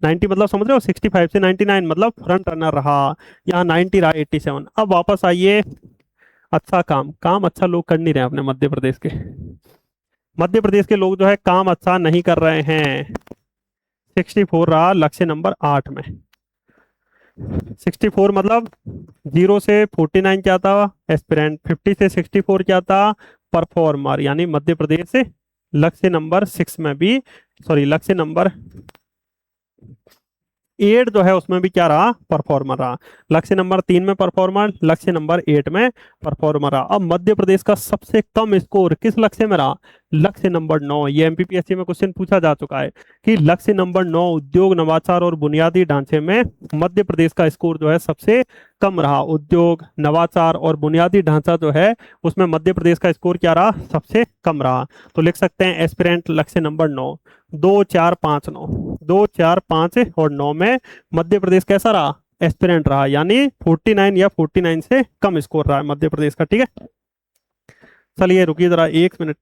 90 मतलब समझ रहे हो, 65 से 99 मतलब फ्रंट रनर रहा। यहाँ 90 रहा, 87। अब वापस आइए, अच्छा काम, काम अच्छा लोग कर नहीं रहे हैं अपने मध्य प्रदेश के। मध्य प्रदेश के लोग जो है काम अच्छा नहीं कर रहे हैं। 64 रहा लक्ष्य नंबर 8 में। 64 मतलब 0 से 49 क्या था? एस्पिरेंट। 50 से 64 क्या था? परफॉर्मर। यानी मध्य प्रदेश से लक्ष्य नंबर 6 में भी, सॉरी लक्ष्य नंबर 8 जो है उसमें भी क्या रहा? परफॉर्मर रहा। लक्ष्य नंबर 3 में परफॉर्मर, लक्ष्य नंबर 8 में परफॉर्मर रहा। अब मध्य प्रदेश का सबसे कम स्कोर किस लक्ष्य में रहा? लक्ष्य नंबर 9। ये एमपीपीएससी में क्वेश्चन पूछा जा चुका है कि लक्ष्य नंबर 9 उद्योग नवाचार और बुनियादी ढांचे में मध्य प्रदेश का स्कोर जो है सबसे कम रहा। उद्योग नवाचार और बुनियादी ढांचा जो है उसमें मध्य प्रदेश का स्कोर क्या रहा? सबसे कम रहा। तो लिख सकते हैं एस्पिरेंट लक्ष्य नंबर 9। 2 4 5 9, 2 4 5 और 9 में मध्य प्रदेश कैसा रहा? एस्पिरेंट रहा, यानी 49 या 49 से कम स्कोर रहा है मध्य प्रदेश का। ठीक है, चलिए रुकिए जरा 1 मिनट।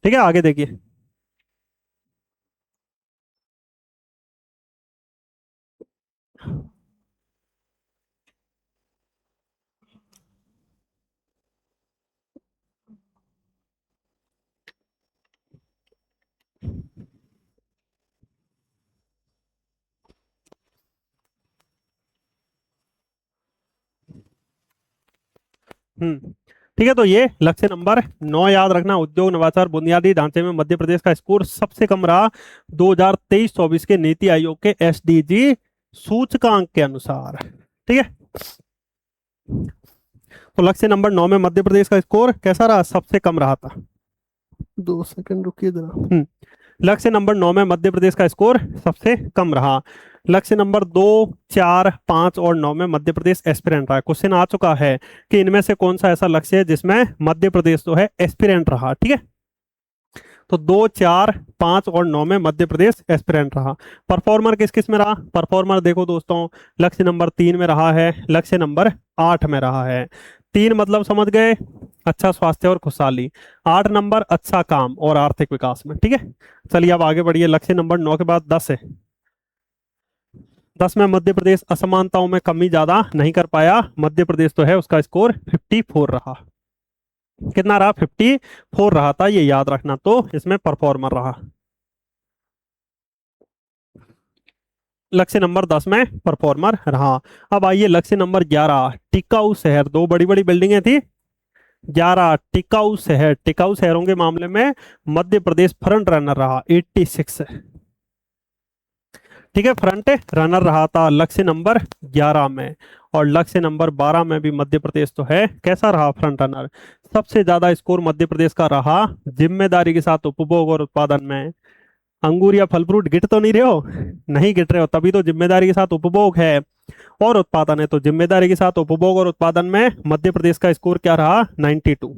ठीक है, आगे देखिए। ठीक है, तो ये लक्ष्य नंबर 9 याद रखना। उद्योग नवाचार बुनियादी ढांचे में मध्य प्रदेश का स्कोर सबसे कम रहा 2023-24 के नीति आयोग के एसडीजी सूचकांक के अनुसार। ठीक है, तो लक्ष्य नंबर 9 में मध्य प्रदेश का स्कोर कैसा रहा? सबसे कम रहा था। 2 सेकंड रुकिए जरा। लक्ष्य नंबर 9 में मध्य प्रदेश का स्कोर सबसे कम रहा। लक्ष्य नंबर 2, 4, 5 और 9 में मध्य प्रदेश एस्पिरेंट रहा। क्वेश्चन आ चुका है कि इनमें से कौन सा ऐसा लक्ष्य है जिसमें मध्य प्रदेश जो है एस्पिरेंट रहा। ठीक है, तो 2, 4, 5 और 9 में मध्य प्रदेश एस्पिरेंट रहा। परफॉर्मर किस किस में रहा? परफॉर्मर देखो दोस्तों, लक्ष्य नंबर 3 में रहा है, लक्ष्य नंबर 8 में रहा है। 3 मतलब समझ गए, अच्छा स्वास्थ्य और खुशहाली। 8 नंबर अच्छा काम और आर्थिक विकास में। ठीक है, चलिए अब आगे बढ़िए। लक्ष्य नंबर 9 के बाद 10 है। 10 में मध्य प्रदेश असमानताओं में कमी ज्यादा नहीं कर पाया। मध्य प्रदेश तो है उसका स्कोर 54 रहा। कितना रहा? 54 रहा था, ये याद रखना। तो इसमें परफॉर्मर रहा। लक्ष्य नंबर 10 में परफॉर्मर रहा। अब आइए लक्ष्य नंबर 11, टिकाऊ शहर। दो बड़ी बड़ी बिल्डिंगें थी। 11 टिकाऊ शहर। टिकाऊ शहरों के मामले में मध्य प्रदेश फ्रंट रनर रहा, 86। ठीक है, फ्रंट रनर रहा था लक्ष्य नंबर 11 में। और लक्ष्य नंबर 12 में भी मध्य प्रदेश तो है कैसा रहा? Front runner. सबसे ज्यादा स्कोर मध्य प्रदेश का रहा जिम्मेदारी के साथ उपभोग और उत्पादन में। अंगूर या फल फ्रूट गिट तो नहीं रहे हो? नहीं गिट रहे हो, तभी तो जिम्मेदारी के साथ उपभोग है और उत्पादन है। तो जिम्मेदारी के साथ उपभोग और उत्पादन में मध्य प्रदेश का स्कोर क्या रहा? 92।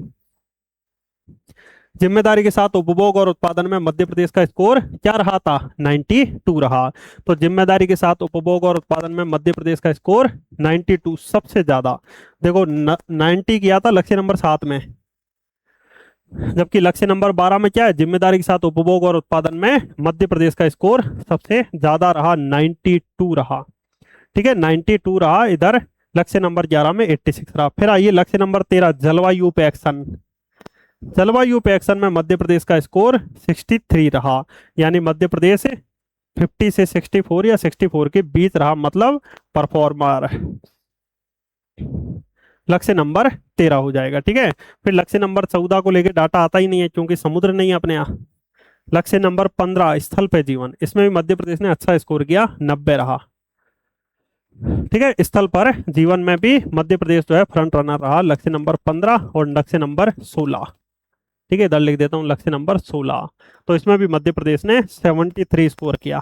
जिम्मेदारी के साथ उपभोग और उत्पादन में मध्य प्रदेश का स्कोर क्या रहा था? 92 रहा। तो जिम्मेदारी के साथ उपभोग और उत्पादन में मध्य प्रदेश का स्कोर 92 सबसे ज्यादा। देखो 90 किया था लक्ष्य नंबर 7 में, जबकि लक्ष्य नंबर 12 में क्या है? जिम्मेदारी के साथ उपभोग और उत्पादन में मध्य प्रदेश का स्कोर सबसे ज्यादा रहा, 92 रहा। ठीक है, 92 रहा इधर। लक्ष्य नंबर 11 में 86 रहा। फिर आइए लक्ष्य नंबर 13, जलवायु पे एक्शन। जलवायु पे एक्शन में मध्य प्रदेश का स्कोर 63 रहा। यानी मध्य प्रदेश 50 से 64 या 64 के बीच रहा, मतलब परफॉर्मर। लक्ष्य नंबर 13 हो जाएगा। ठीक है, फिर लक्ष्य नंबर 14 को लेके डाटा आता ही नहीं है क्योंकि समुद्र नहीं है अपने यहाँ। लक्ष्य नंबर 15 स्थल पे जीवन, इसमें भी मध्य प्रदेश ने अच्छा स्कोर किया, 90 रहा। ठीक है, स्थल पर जीवन में भी मध्य प्रदेश जो है फ्रंट रनर रहा, लक्ष्य नंबर 15 और लक्ष्य नंबर 16। ठीक है, इधर लिख देता हूँ लक्ष्य नंबर 16। तो इसमें भी मध्य प्रदेश ने 73 स्कोर किया।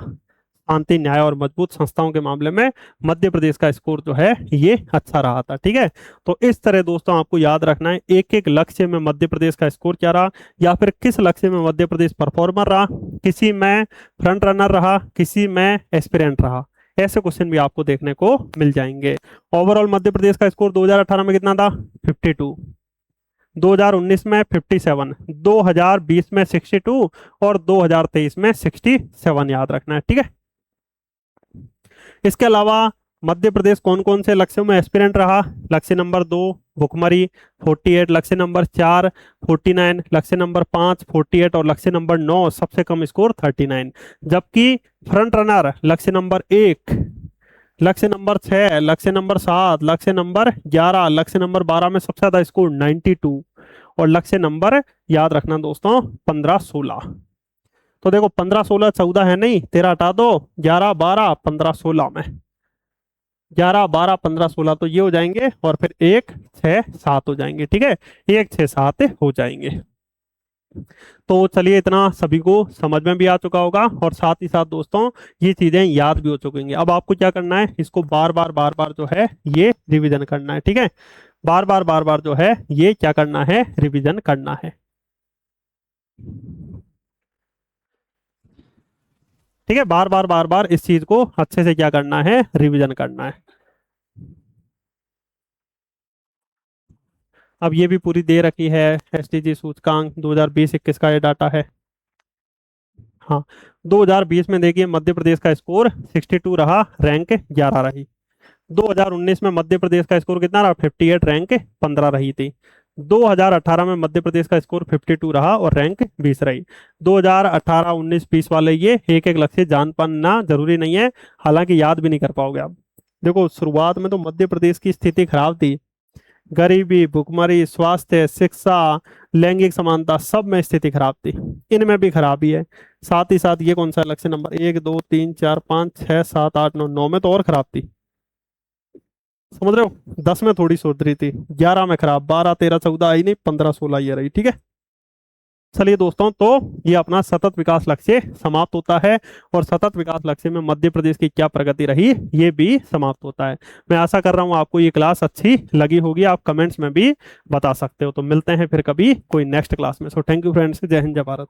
शांति, न्याय और मजबूत संस्थाओं के मामले में मध्य प्रदेश का स्कोर जो है ये अच्छा रहा था। ठीक है, तो इस तरह दोस्तों आपको याद रखना है एक एक लक्ष्य में मध्य प्रदेश का स्कोर क्या रहा, या फिर किस लक्ष्य में मध्य प्रदेश परफॉर्मर रहा, किसी में फ्रंट रनर रहा, किसी में एस्पिरेंट रहा। ऐसे क्वेश्चन भी आपको देखने को मिल जाएंगे। ओवरऑल मध्य प्रदेश का स्कोर 2018 में कितना था, 52, 2019 में 57, 2020 में 62 और 2023 में 67 याद रखना है। ठीक है, इसके अलावा मध्य प्रदेश कौन कौन से लक्ष्यों में एस्पिरेंट रहा, लक्ष्य नंबर 2 भुखमरी 48, लक्ष्य नंबर 4 49, लक्ष्य नंबर 5 48 और लक्ष्य नंबर 9 सबसे कम स्कोर 39। जबकि फ्रंट रनर लक्ष्य नंबर 1, लक्ष्य नंबर 6, लक्ष्य नंबर 7, लक्ष्य नंबर 11, लक्ष्य नंबर 12 में सबसे ज्यादा स्कोर 92 और लक्ष्य नंबर याद रखना दोस्तों 15 16। तो देखो 15 16 14 है नहीं, 13 हटा दो, 11 12 15 16 में 11 12 15 16 तो ये हो जाएंगे और फिर 1 6 7 हो जाएंगे। ठीक है, 1 6 7 हो जाएंगे। तो चलिए इतना सभी को समझ में भी आ चुका होगा और साथ ही साथ दोस्तों ये चीजें याद भी हो चुकेंगी। अब आपको क्या करना है, इसको बार बार जो है ये रिवीजन करना है। ठीक है, बार बार जो है ये क्या करना है, रिवीजन करना है। ठीक है, बार बार इस चीज को अच्छे से क्या करना है, रिवीजन करना है। अब ये भी पूरी दे रखी है, एसडीजी सूचकांक 2020-21 का ये डाटा है। हाँ, 2020 में देखिए मध्य प्रदेश का स्कोर 62 रहा, रैंक 11 रही। 2019 में मध्य प्रदेश का स्कोर कितना रहा, 58, रैंक 15 रही थी। 2018 में मध्य प्रदेश का स्कोर 52 रहा और रैंक 20 रही। 2018 19 20 वाले ये एक एक लक्ष्य जान पाना जरूरी नहीं है, हालांकि याद भी नहीं कर पाओगे आप। देखो शुरुआत में तो मध्य प्रदेश की स्थिति खराब थी, गरीबी, भुखमरी, स्वास्थ्य, शिक्षा, लैंगिक समानता सब में स्थिति खराब थी, इनमें भी खराबी है। साथ ही साथ ये कौन सा लक्ष्य नंबर 1 2 3 4 5 6 7 8 9 9 में तो और खराब थी, समझ रहे हो। 10 में थोड़ी सुधरी थी, 11 में खराब, 12 13 14 आई नहीं, 15 16 ये रही। ठीक है, चलिए दोस्तों, तो ये अपना सतत विकास लक्ष्य समाप्त होता है और सतत विकास लक्ष्य में मध्य प्रदेश की क्या प्रगति रही ये भी समाप्त होता है। मैं आशा कर रहा हूँ आपको ये क्लास अच्छी लगी होगी, आप कमेंट्स में भी बता सकते हो। तो मिलते हैं फिर कभी कोई नेक्स्ट क्लास में। सो थैंक यू फ्रेंड्स, जय हिंद जय भारत।